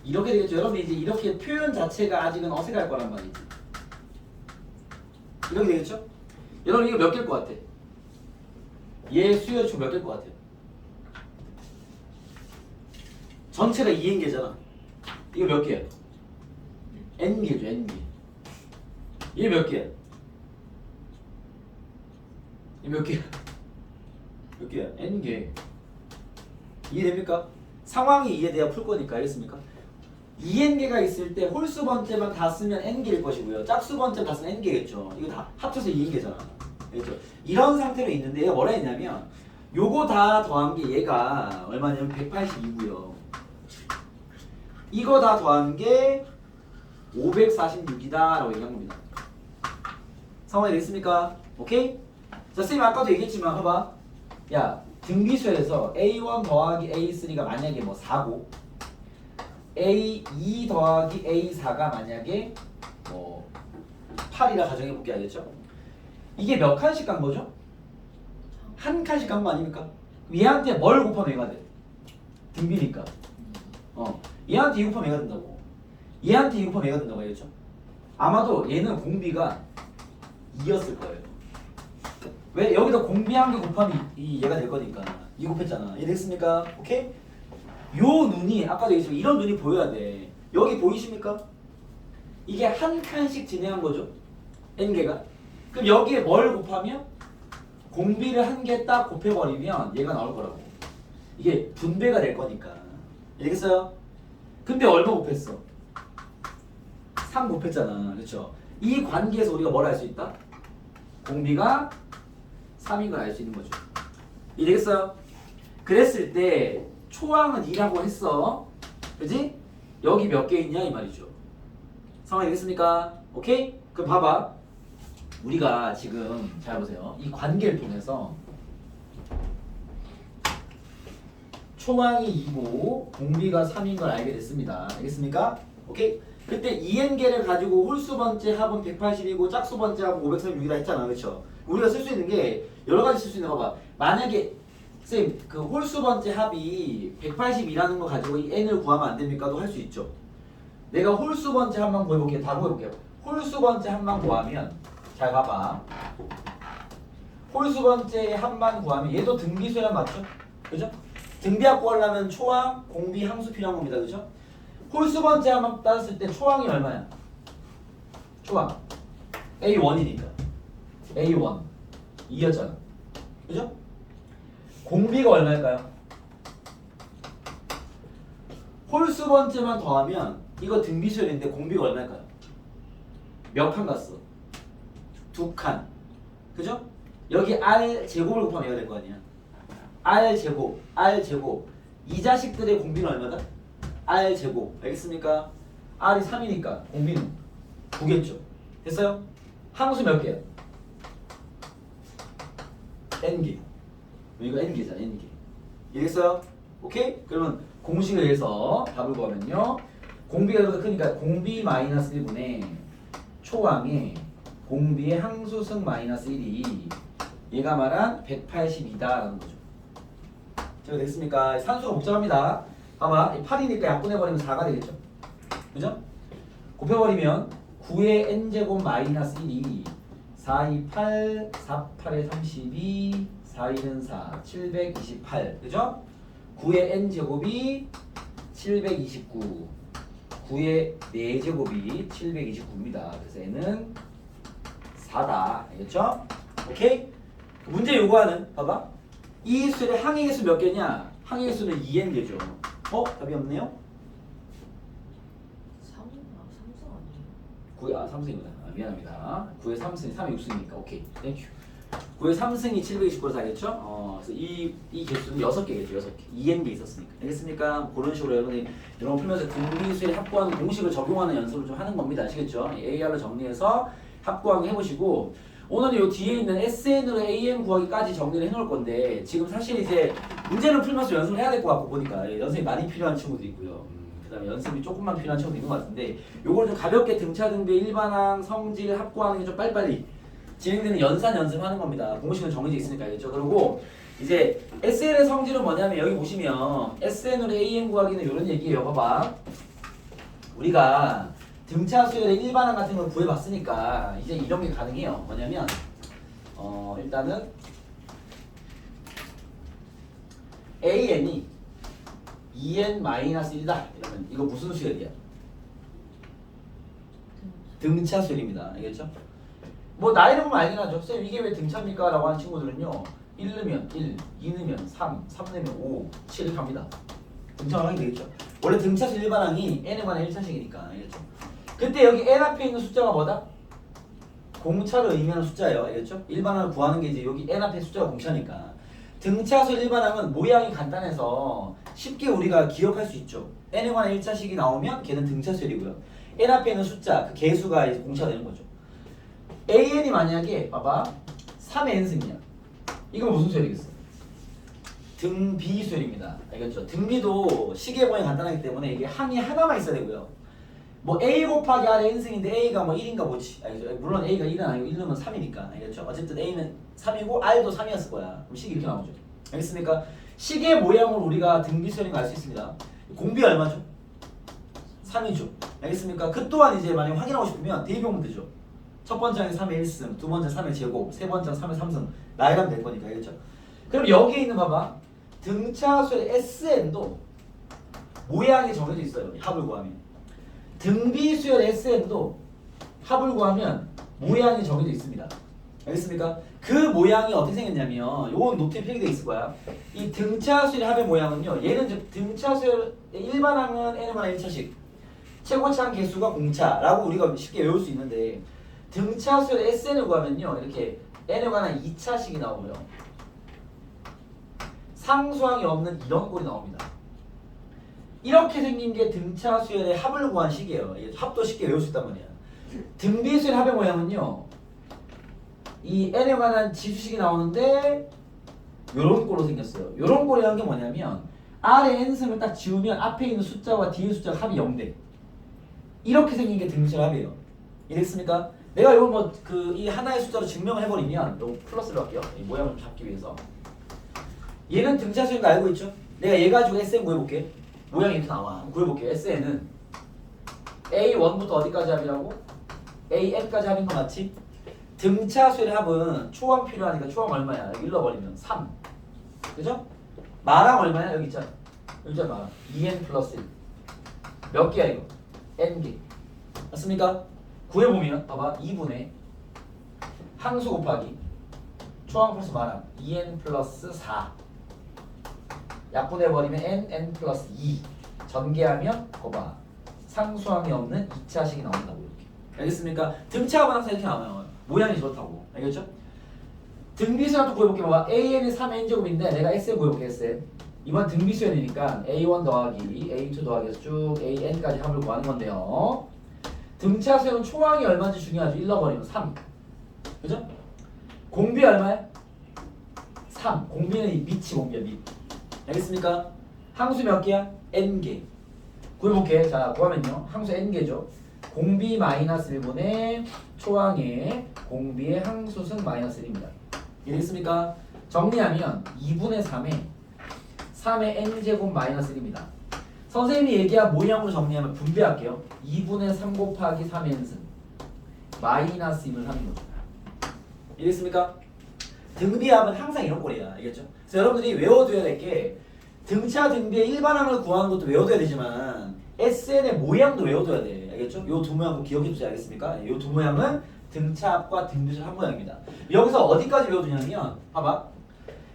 이렇게 되겠죠. 여러분 이제 이렇게 표현 자체가 아직은 어색할 거란 말이지. 이렇게 되겠죠? 여러분 이거 몇 개일 것 같아? 얘 수요축 몇 개일 것 같아요? 전체가 2n개잖아. 이거 몇 개야? n개죠, n개. 얘 몇 개야? 얘 몇 개야? 몇 개야? n개. 이해됩니까? 상황이 이해돼야 풀 거니까 알겠습니까? 2n개가 있을 때 홀수 번째만 다 쓰면 n개일 것이고요. 짝수 번째 다 쓰면 n개겠죠. 이거 다 합쳐서 2n개잖아. 알겠죠? 이런 상태로 있는데 얘가 뭐라 했냐면 요거 다 더한 게 얘가 얼마냐면 182고요. 이거 다 더한 게 546이다 라고 얘기한 겁니다. 상황이 됐습니까? 오케이? 자, 선생님 아까도 얘기했지만 봐봐. 야, 등비수열에서 A1 더하기 A3가 만약에 뭐 4고 A2 더하기 A4가 만약에 뭐 8이라 가정해볼게. 알겠죠? 이게 몇 칸씩 간 거죠? 한 칸씩 간 거 아닙니까? 얘한테 뭘 곱하면 얘가 돼? 등비니까. 얘한테 2 곱하면 얘가 된다고. 얘한테 2 곱하면 얘가 된다고. 알겠죠? 아마도 얘는 공비가 2였을 거예요. 왜? 여기다 공비 한 개 곱하면 얘가 될 거니까. 2 곱했잖아. 이해 됐습니까? 오케이? 요 눈이 아까도 얘기했지만 이런 눈이 보여야 돼. 여기 보이십니까? 이게 한 칸씩 진행한 거죠. n개가. 그럼 여기에 뭘 곱하면 공비를 한 개 딱 곱해버리면 얘가 나올 거라고. 이게 분배가 될 거니까. 알겠어요? 근데 얼마 곱했어? 3 곱했잖아. 그렇죠? 이 관계에서 우리가 뭘 알 수 있다? 공비가 3인 걸 알 수 있는 거죠. 이해겠어요? 그랬을 때 초항은 2라고 했어. 그지? 여기 몇 개 있냐 이 말이죠. 상황이 되겠습니까? 오케이? 그럼 봐봐. 우리가 지금 잘 보세요. 이 관계를 통해서 초항이 2고 공비가 3인 걸 알게 됐습니다. 알겠습니까? 오케이? 그때 2n개를 가지고 홀수 번째 합은 180이고 짝수 번째 합은 536이라 했잖아. 그렇죠? 우리가 쓸 수 있는 게 여러 가지 쓸 수 있는 거 봐봐. 만약에 쌤, 그 홀수 번째 합이 180이라는 거 가지고 이 n을 구하면 안 됩니까?도 할 수 있죠. 내가 홀수 번째 합만 구해볼게요. 다 구해볼게요. 홀수 번째 합만 구하면 잘 봐봐. 홀수 번째 합만 구하면 얘도 등비수열 맞죠? 그죠? 등비합 구하려면 초항, 공비, 항수 필요한 겁니다. 그죠? 홀수 번째 합만 따졌을 때 초항이 얼마야? 초항 A1이니까 A1 2였잖아. 그죠? 공비가 얼마일까요? 홀수 번째만 더하면 이거 등비수열인데 공비가 얼마일까요? 몇 칸 갔어? 2칸. 그죠? 여기 R 제곱을 곱하면 얘가 될 거 아니야. R 제곱, R 제곱. 이 자식들의 공비는 얼마다? R 제곱. 알겠습니까? R이 3이니까 공비는 9겠죠. 됐어요? 항수 몇 개야? N개. 이거 N개잖아. N개. 이해했어요? 오케이? 그러면 공식을 해서 답을 구하면요. 공비가 더 크니까 공비 마이너스 1분의 초항에 공비의 항수승 마이너스 1이 얘가 말한 180이다라는 거죠. 제가 됐습니까? 산수가 복잡합니다. 봐봐. 8이니까 약분해버리면 4가 되겠죠. 그죠? 곱해버리면 9의 n제곱 마이너스 1이 4, 2, 8, 4, 8에 32, 4, 1은 4, 728. 그죠? 9의 n제곱이 729. 9의 4제곱이 729입니다. 그래서 n은 4다. 알겠죠? 오케이? 문제 요구하는 봐봐. 이 수의 항의 수 몇 개냐? 항의 수는 2n개죠. 답이 없네요? 9의 3승이구나. 미안합니다. 9의 3승이 3의 6승이니까 오케이. 땡큐. 9의 3승이 729로 사겠죠? 그래서 이 개수는 6개겠죠. 6개. 2n개 있었으니까. 알겠습니까? 그런 식으로 여러분 풀면서 등비수의 합구하는 공식을 적용하는 연습을 좀 하는 겁니다. 아시겠죠? AR로 정리해서 합구하기 해보시고 오늘은 이 뒤에 있는 SN으로 AM 구하기까지 정리를 해놓을 건데 지금 사실 이제 문제를 풀면서 연습을 해야 될 것 같고 보니까 연습이 많이 필요한 친구도 있고요. 그 다음에 연습이 조금만 필요한 친구도 있는 것 같은데 요걸 좀 가볍게 등차 등비 일반항 성질 합구하는 게 좀 빨리빨리 진행되는 연산 연습하는 겁니다. 공식은 정해져 있으니까 알겠죠? 그리고 이제 SN의 성질은 뭐냐면 여기 보시면 SN으로 AM 구하기는 이런 얘기예요. 봐봐. 우리가 등차 수열의 일반항 같은 걸 구해봤으니까 이제 이런 게 가능해요. 뭐냐면 일단은 AN이 2n-1이다. 이러면 이거 무슨 수열이야? 등차 수열입니다. 알겠죠? 뭐 나이를 보면 알긴 하죠. 쌤 이게 왜 등차입니까? 라고 하는 친구들은요 1 넣으면 1, 2 넣으면 3, 3 넣으면 5, 7 이렇게 합니다. 등차가 하게 되겠죠. 원래 등차수 일반항이 n에 관한 1차식이니까 알겠죠? 그때 여기 n 앞에 있는 숫자가 뭐다? 공차를 의미하는 숫자예요. 알겠죠? 일반항을 구하는 게 이제 여기 n 앞에 숫자가 공차니까 등차수 일반항은 모양이 간단해서 쉽게 우리가 기억할 수 있죠. n에 관한 1차식이 나오면 걔는 등차수열이고요. n 앞에 있는 숫자 그 개수가 이제 공차가 되는 거죠. an이 만약에 봐봐 3의 n승이야. 이거 무슨 수열이겠어? 등비 수열입니다. 알겠죠? 등비도 시계 모양이 간단하기 때문에 이게 항이 하나만 있어야 되고요. 뭐 a 곱하기 r의 n승인데 a가 뭐 1인가 뭐지? 알겠죠? 물론 a가 1은 아니고 1은 3이니까 알겠죠? 어쨌든 a는 3이고 r도 3이었을 거야. 그럼 식이 이렇게 나오죠. 알겠습니까? 시계 모양을 우리가 등비 수열인 거 알 수 있습니다. 공비 얼마죠? 3이죠. 알겠습니까? 그 또한 이제 만약 확인하고 싶으면 대입하면 되죠. 첫 번째 항이 3의 1승, 두 번째 3의 제곱, 세 번째 3의 3승 나열하면 될 거니까 알겠죠? 그럼 여기에 있는 봐봐 등차수의 SN도 모양이 정해져 있어요. 합을 구하면 등비수열 SN도 합을 구하면 모양이 정해져 있습니다. 알겠습니까? 그 모양이 어떻게 생겼냐면 요건 노트에 필기되어 있을 거야. 이 등차수의 합의 모양은요. 얘는 즉 등차수의 일반항은 n에 관한 1차식 최고차항 개수가 공차라고 우리가 쉽게 외울 수 있는데 등차수의 SN을 구하면요. 이렇게 n에 관한 2차식이 나오고요. 상수항이 없는 이런 꼴이 나옵니다. 이렇게 생긴 게 등차수열의 합을 구한 식이에요. 합도 쉽게 외울 수 있단 말이야. 등비수열 합의 모양은요. 이 n에 관한 지수식이 나오는데 요런 꼴로 생겼어요. 요런 꼴이라는 게 뭐냐면 r의 n승을 딱 지우면 앞에 있는 숫자와 뒤에 숫자가 합이 0돼. 이렇게 생긴 게 등비수열 합이에요. 이해됐습니까? 내가 이걸 뭐 그 이 하나의 숫자로 증명을 해버리면 요 플러스를 할게요. 이 모양을 좀 잡기 위해서. 얘는 등차수인 거 알고 있죠? 내가 얘 가지고 SN 구해볼게. 모양이 이렇게 나와. 한번 구해볼게요. SN은 A1부터 어디까지 합이라고? AN까지 합인 거 맞지? 등차수의 합은 초항 필요하니까 초항 얼마야? 여기 일러버리면 3. 그죠? 마랑 얼마야? 여기 있잖아. 여기 있잖아 마랑. 2N 플러스 1. 몇 개야 이거? N개. 맞습니까? 구해보면 봐봐. 2분의 항수 곱하기 초항 플러스 마랑 2N 플러스 4. 약분해버리면 n 플러스 2 전개하면 거봐 상수항이 없는 2차식이 나온다고 이렇게. 알겠습니까? 등차하면 항상 이렇게 나와요. 모양이 저렇다고. 알겠죠? 등비수열도 구해볼게. 봐봐 an이 3n제곱인데 내가 sn 구해볼게. sn 이번 등비수열이니까 a1 더하기 a2 더하기 쭉 an까지 합을 구하는 건데요. 등차수열은 초항이 얼마인지 중요하죠. 일러버리면 3. 그죠? 공비 얼마야? 3. 공비는 이 밑이 공비야 밑. 알겠습니까? 항수 몇 개야? n개. 구해볼게. 자, 구하면요. 항수 n개죠. 공비 마이너스 1분의 초항의 공비의 항수승 마이너스 1입니다. 이해됐습니까? 정리하면 2분의 3의 n제곱 마이너스 1입니다. 선생님이 얘기한 모양으로 정리하면 분배할게요. 2분의 3 곱하기 3n승 마이너스 2분의 3인 거죠. 이해됐습니까? 등비합은 항상 이런 꼴이야. 알겠죠? 그래서 여러분들이 외워둬야 될 게 등차 등비의 일반항을 구하는 것도 외워둬야 되지만 SN의 모양도 외워둬야 돼. 알겠죠? 요 두 모양 꼭 기억해두지 알겠습니까? 요 두 모양은 등차합과 등비수열 한 모양입니다. 여기서 어디까지 외워두냐면 봐봐.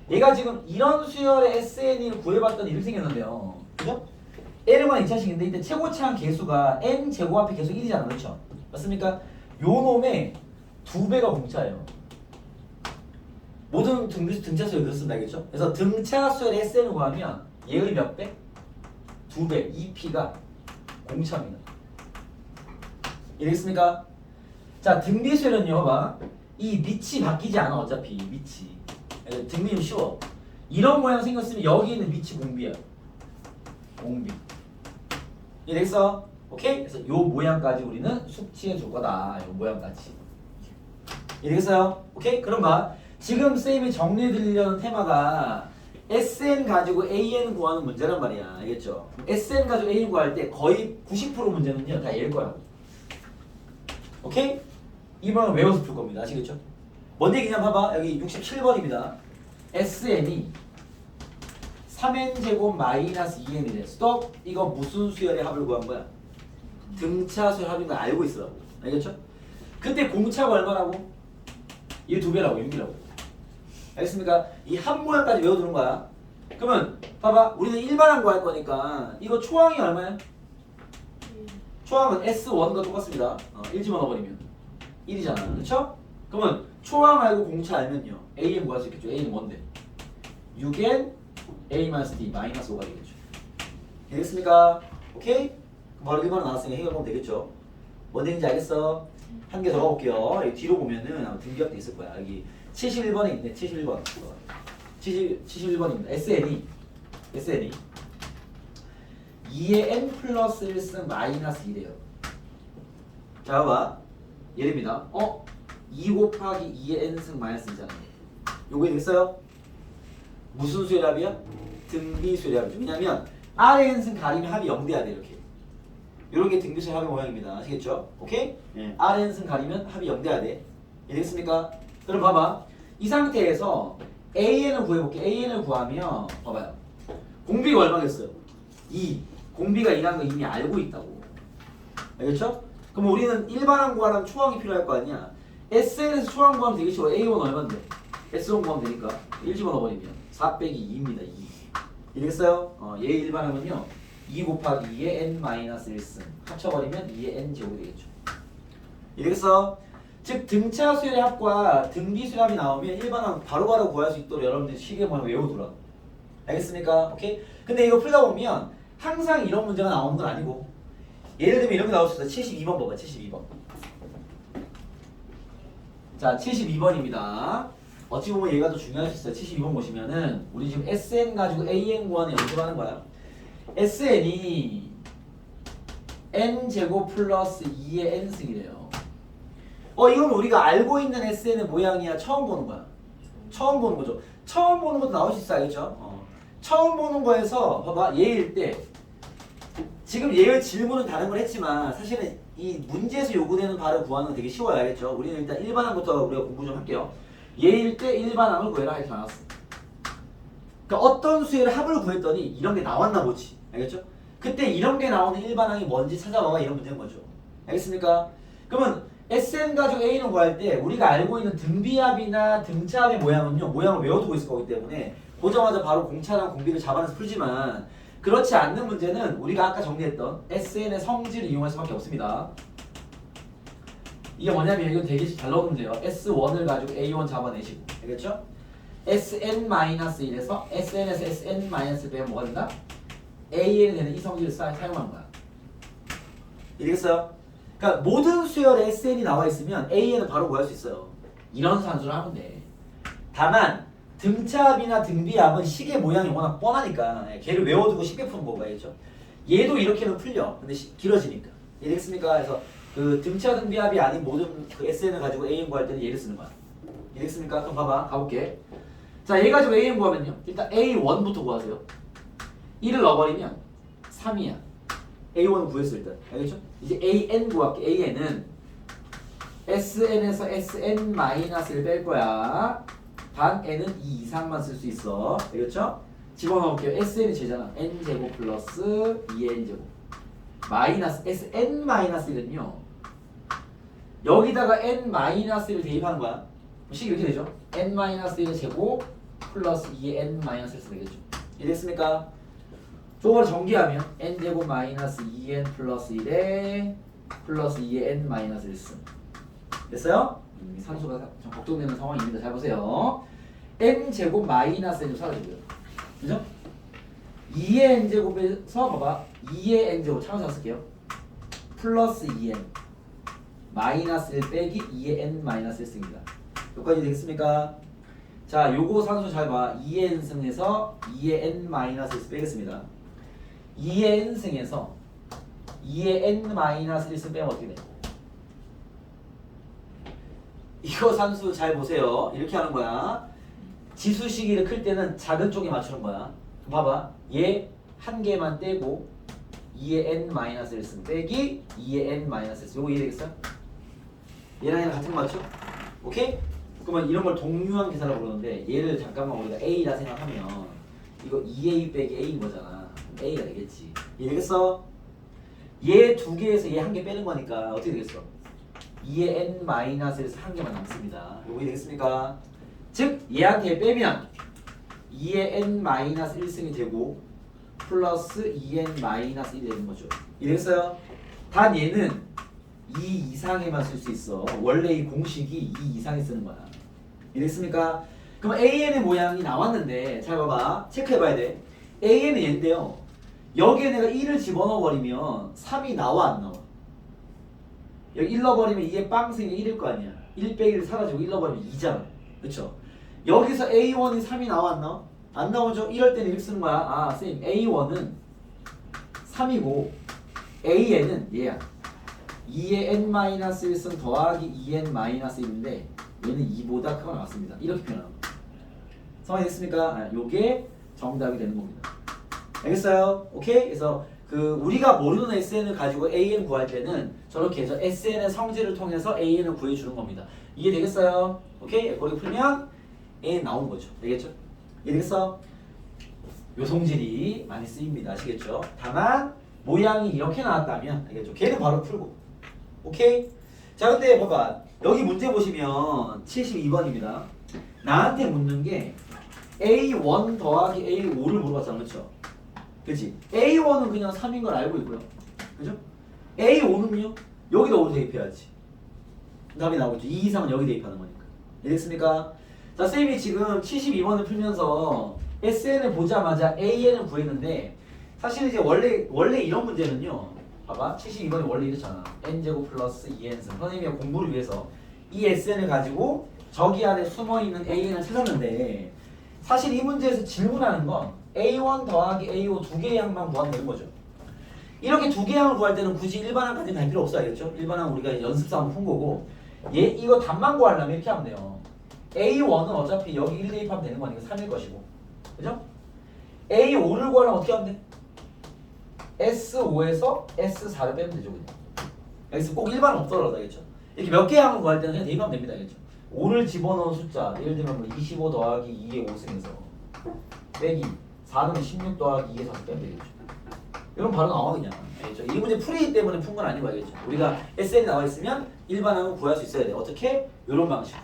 얘가 지금 이런 수열의 SN을 구해봤더니 이렇게 생겼는데요. 그죠? n에 관한 2차식인데 이때 최고차항 개수가 n 제곱 앞에 계속 1이잖아. 그렇죠? 맞습니까? 요 놈의 2배가 공차예요. 모든 등차수열 그렇습니다. 알겠죠? 그래서 등차수열의 SN을 구하면 얘의 몇 배? 2배. 2p가 공차입니다. 이해됐습니까? 자, 등비수열은요. 봐. 이 밑이 바뀌지 않아. 어차피 밑이. 등비 좀 쉬워. 이런 모양 생겼으면 여기 있는 밑이 공비야. 공비. 이해됐어? 오케이? 그래서 요 모양까지 우리는 숙지해 줄 거다. 요 모양까지. 이해됐어요? 오케이? 그럼 봐. 지금 쌤이 정리해드리려는 테마가 SN 가지고 AN 구하는 문제란 말이야. 알겠죠? SN 가지고 AN 구할 때 거의 90% 문제는요 다 얘일 거야. 오케이? 이번은 외워서 풀 겁니다. 아시겠죠? 뭔 얘기냐 봐봐. 여기 67번입니다. SN이 3n제곱 마이너스 2n이래. 스톱. 이거 무슨 수열의 합을 구한 거야? 등차 수열 합인 거 알고 있으라고. 알겠죠? 그때 공차가 얼마라고? 이 2배라고 6이라고. 알겠습니까? 이 합 모양까지 외워두는 거야. 그러면 봐봐. 우리는 일반항 구할 거니까 이거 초항이 얼마야? 초항은 S1과 똑같습니다. 1 집어넣어버리면 1이잖아. 그렇죠? 그러면 초항 알고 공차 알면요. AN 구할 수 있겠죠. A는 뭔데? 6N A-D 마이너스 5가 되겠죠. 되겠습니까? 오케이? 바로 1번 나왔으니까 해결하면 되겠죠. 뭔 얘기인지 알겠어? 한 개 더 가볼게요. 여기 뒤로 보면은 아마 등기합돼 있을 거야. 여기 71번에 있네. 71번. 71번입니다. SN이 2의 n 플러스 1승 마이너스 2래요. 자, 봐봐. 예입니다. 2 곱하기 2의 n승 마이너스 2잖아. 요게 되겠어요? 무슨 수열합이야? 등비 수열합이죠. 왜냐면 R의 n승 가리면 합이 0돼야 돼. 이렇게. 요런 게 등비 수열합의 모양입니다. 아시겠죠? 오케이? R의 n승 가리면 합이 0돼야 돼. 이해되겠습니까? 그럼 봐봐. 이 상태에서 AN을 구해볼게. AN을 구하면 봐봐요. 공비가 얼마겠어요? 2. 공비가 2라는 거 이미 알고 있다고. 알겠죠? 그럼 우리는 일반항 구하려면 초항이 필요할 거 아니야. SN에서 초항 구하면 되게 쉬워. A1 얼마인데? S1 구하면 되니까 1 집어넣어버리면 4 빼기 2입니다. 2. 이해겠어요? 얘 일반항은요 2 곱하기 2의 n-1승 합쳐버리면 2의 n 제곱이 되겠죠. 이해겠어? 즉 등차 수열의 합과 등비 수열의 합이 나오면 일반항 바로바로 구할 수 있도록 여러분들이 시계 모양 외워두라. 알겠습니까? 오케이? 근데 이거 풀다 보면 항상 이런 문제가 나오는 건 아니고 예를 들면 이런 게 나올 수 있어. 72번 봐봐. 72번. 자, 72번입니다. 어찌 보면 얘가 더 중요할 수 있어요. 72번 보시면은 우리 지금 SN 가지고 AN 구하는 연습하는 거야. SN이 n제곱 플러스 2의 n승이래요. 이건 우리가 알고 있는 SN의 모양이야. 처음 보는 거야. 처음 보는 거죠. 처음 보는 것도 나올 수 있어. 알겠죠? 처음 보는 거에서 봐봐. 얘일 때 지금 얘의 질문은 다른 걸 했지만 사실은 이 문제에서 요구되는 발을 구하는 건 되게 쉬워요. 알겠죠? 우리는 일단 일반항부터 우리가 공부 좀 할게요. 얘일 때 일반항을 구해라 이렇게 나왔어. 그러니까 어떤 수의 합을 구했더니 이런 게 나왔나 보지. 알겠죠? 그때 이런 게 나오는 일반항이 뭔지 찾아봐봐. 이런 문제인 거죠. 알겠습니까? 그러면 SN 가지고 A는 구할 때 우리가 알고 있는 등비합이나 등차합의 모양은요. 모양을 외워두고 있을 거기 때문에 보자마자 바로 공차랑 공비를 잡아내서 풀지만 그렇지 않는 문제는 우리가 아까 정리했던 SN의 성질을 이용할 수밖에 없습니다. 이게 뭐냐면 이건 되게 잘 나오는 문제예요. S1을 가지고 A1 잡아내시고 알겠죠? SN-1에서 SN에서 SN- 빼면 뭐가 된다? AN이 되는 이 성질을 사용한 거야. 이해겠어요? 그러니까 모든 수열에 SN이 나와 있으면 AN을 바로 구할 수 있어요. 이런 산수를 하면 돼. 다만 등차합이나 등비합은 식의 모양이 워낙 뻔하니까 걔를 외워두고 쉽게 푸는 거고 알겠죠? 얘도 이렇게는 풀려. 근데 길어지니까. 이해됐습니까? 그래서 그 등차 등비합이 아닌 모든 그 SN을 가지고 AN 구할 때는 얘를 쓰는 거야. 이해됐습니까? 그럼 봐봐. 가볼게. 자, 얘 가지고 AN 구하면요. 일단 A1부터 구하세요. 1을 넣어버리면 3이야. A1을 구했어 일단. 알겠죠? 이제 AN 구할게. AN은 SN에서 SN-를 뺄 거야. 단 n은 2 이상만 쓸 수 있어. 되겠죠? 집어넣을게요. SN이 제잖아. n제곱 플러스 2n제곱 마이너스 SN-1은요 여기다가 n-를 대입하는 거야. 식이 이렇게 되죠. n-1의 제곱 플러스 2의 n-를 쓰면 되겠죠. 이해됐습니까? 저거를 전기하면 n제곱 마이너스 2n 플러스 1에 플러스 2의 n-를 쓰면 됐어요? 산수가 좀 걱정되는 상황입니다. 잘 보세요. n제곱 마이너스 n제곱 사라지고요. 그죠? 2의 n제곱에서 봐봐. 2의 n제곱 차원상 쓸게요. 플러스 2n 마이너스 1 빼기 2의 n-1 씁니다. 여기까지 되겠습니까? 자, 요거 산수 잘 봐. 2의 n승에서 2의 n-1 빼겠습니다. 2의 n승에서 2의 n-1승 빼면 어떻게 돼? 이거 산수 잘 보세요. 이렇게 하는 거야. 지수 시기를 클 때는 작은 쪽에 맞추는 거야. 봐봐. 얘 한 개만 떼고 2의 n-1승 빼기 2의 n-1승. 요거 이해되겠어요? 얘랑 얘랑 같은 거 맞죠? 오케이? 그러면 이런 걸 동류한 계산을 부르는데 얘를 잠깐만 우리가 A라 생각하면 이거 2A 빼기 A인 거잖아. A가 되겠지. 이해되겠어? 얘 두 개에서 얘 한 개 빼는 거니까 어떻게 되겠어? 2의 n-에서 한 개만 남습니다. 이거 되겠습니까? 즉 얘한테 빼면 2의 n-1승이 되고 플러스 2n-1이 되는 거죠. 이해됐어요? 단 얘는 2 이상에만 쓸 수 있어. 원래 이 공식이 2 이상에 쓰는 거야. 이해됐습니까? 그럼 AN의 모양이 나왔는데 잘 봐봐. 체크해봐야 돼. AN은 얘인데요. 여기에 내가 1을 집어넣어버리면 3이 나와 안 나와? 여기 1 넣어버리면 2에 빵 생겨 1일 거 아니야. 1 빼기 1 사라지고 1 넣어버리면 2잖아. 그쵸? 여기서 A1이 3이 나왔나? 안 나오죠? 이럴 때는 이렇게 쓰는 거야. 아, 쌤, A1은 3이고 An은 얘야. 2의 n-1승 더하기 2n-1인데 얘는 2보다 크거나 같습니다. 이렇게 표현하는 거예요. 성공이 됐습니까? 아, 요게 정답이 되는 겁니다. 알겠어요? 오케이? 그래서 그 우리가 모르는 SN을 가지고 AN 구할 때는 저렇게 해서 SN의 성질을 통해서 AN을 구해주는 겁니다. 이해되겠어요? 오케이? 거기 풀면 AN 나오는 거죠. 되겠죠? 이해되겠어? 요 성질이 많이 쓰입니다. 아시겠죠? 다만 모양이 이렇게 나왔다면 알겠죠? 걔는 바로 풀고. 오케이? 자, 근데 봐봐. 여기 문제 보시면 72번입니다. 나한테 묻는 게 A1 더하기 A5를 물어봤잖아. 그렇죠? 그치? A1은 그냥 3인 걸 알고 있고요. 그죠? A5는요? 여기다 5를 대입해야지. 답이 나오겠죠? 2 이상은 여기 대입하는 거니까. 이해됐습니까? 자, 쌤이 지금 72번을 풀면서 SN을 보자마자 AN을 구했는데 사실 이제 원래 이런 문제는요. 봐봐. 72번이 원래 이랬잖아. n제곱 플러스 2n승. 선생님이 공부를 위해서 이 SN을 가지고 저기 안에 숨어있는 AN을 찾았는데 사실 이 문제에서 질문하는 건 A1 더하기 A5 두 개의 항만 구하면 되는 거죠. 이렇게 두 개의 항을 구할 때는 굳이 일반항까지 갈 필요 없어. 알겠죠? 일반항 우리가 연습사 한번 푼 거고 이거 답만 구하려면 이렇게 하면 돼요. A1은 어차피 여기 1 대입하면 되는 거니까 3일 것이고 그죠? A5를 구하려면 어떻게 하면 돼? S5에서 S4를 빼면 되죠. 그냥. 여기서 꼭 일반은 없더라도 알겠죠? 이렇게 몇 개의 항을 구할 때는 그냥 대입하면 됩니다. 알겠죠? 5를 집어넣은 숫자 예를 들면 뭐 25 더하기 2의 5승에서 빼기 4는 16 더하기 2의 4를 빼면 되겠죠. 이건 바로 나와 그냥. 알겠죠? 이 문제 풀이기 때문에 푼 건 아니고 알겠죠? 우리가 SN이 나와 있으면 일반항은 구할 수 있어야 돼. 어떻게? 이런 방식.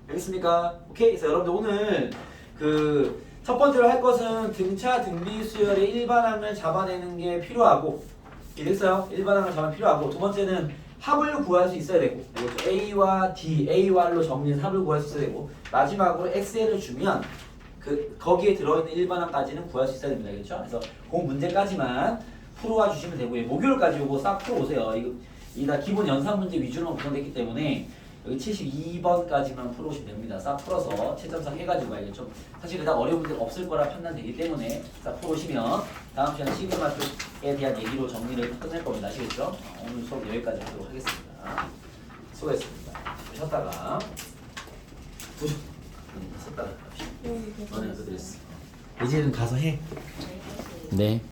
알겠습니까? 오케이? 그래서 여러분들 오늘 그 첫 번째로 할 것은 등차 등비 수열의 일반항을 잡아내는 게 필요하고 이랬어요. 일반항을 잡아내는 필요하고 두 번째는 합을 구할 수 있어야 되고 알겠죠? A와 D, A와 R로 정리해서 합을 구할 수 있어야 되고 마지막으로 XL을 주면 거기에 들어있는 일반항까지는 구할 수 있어야 됩니다. 알겠죠? 그래서 그 문제까지만 풀어와 주시면 되고요. 목요일까지 요거 싹 풀어오세요. 이거 다 기본 연산 문제 위주로만 구성됐기 때문에 여기 72번까지만 풀어오시면 됩니다. 싹 풀어서 채점상 해가지고 알겠죠? 사실 그다음 어려운 문제가 없을 거라 판단되기 때문에 싹 풀어오시면 다음 시간에 시그마표에 대한 얘기로 정리를 끝낼 겁니다. 아시겠죠? 오늘 수업 여기까지 하도록 하겠습니다. 수고했습니다. 쉬었다가 쉬었다가 갑시다. 너네 어떻게 됐어? 이제는 가서 해. 네. 네.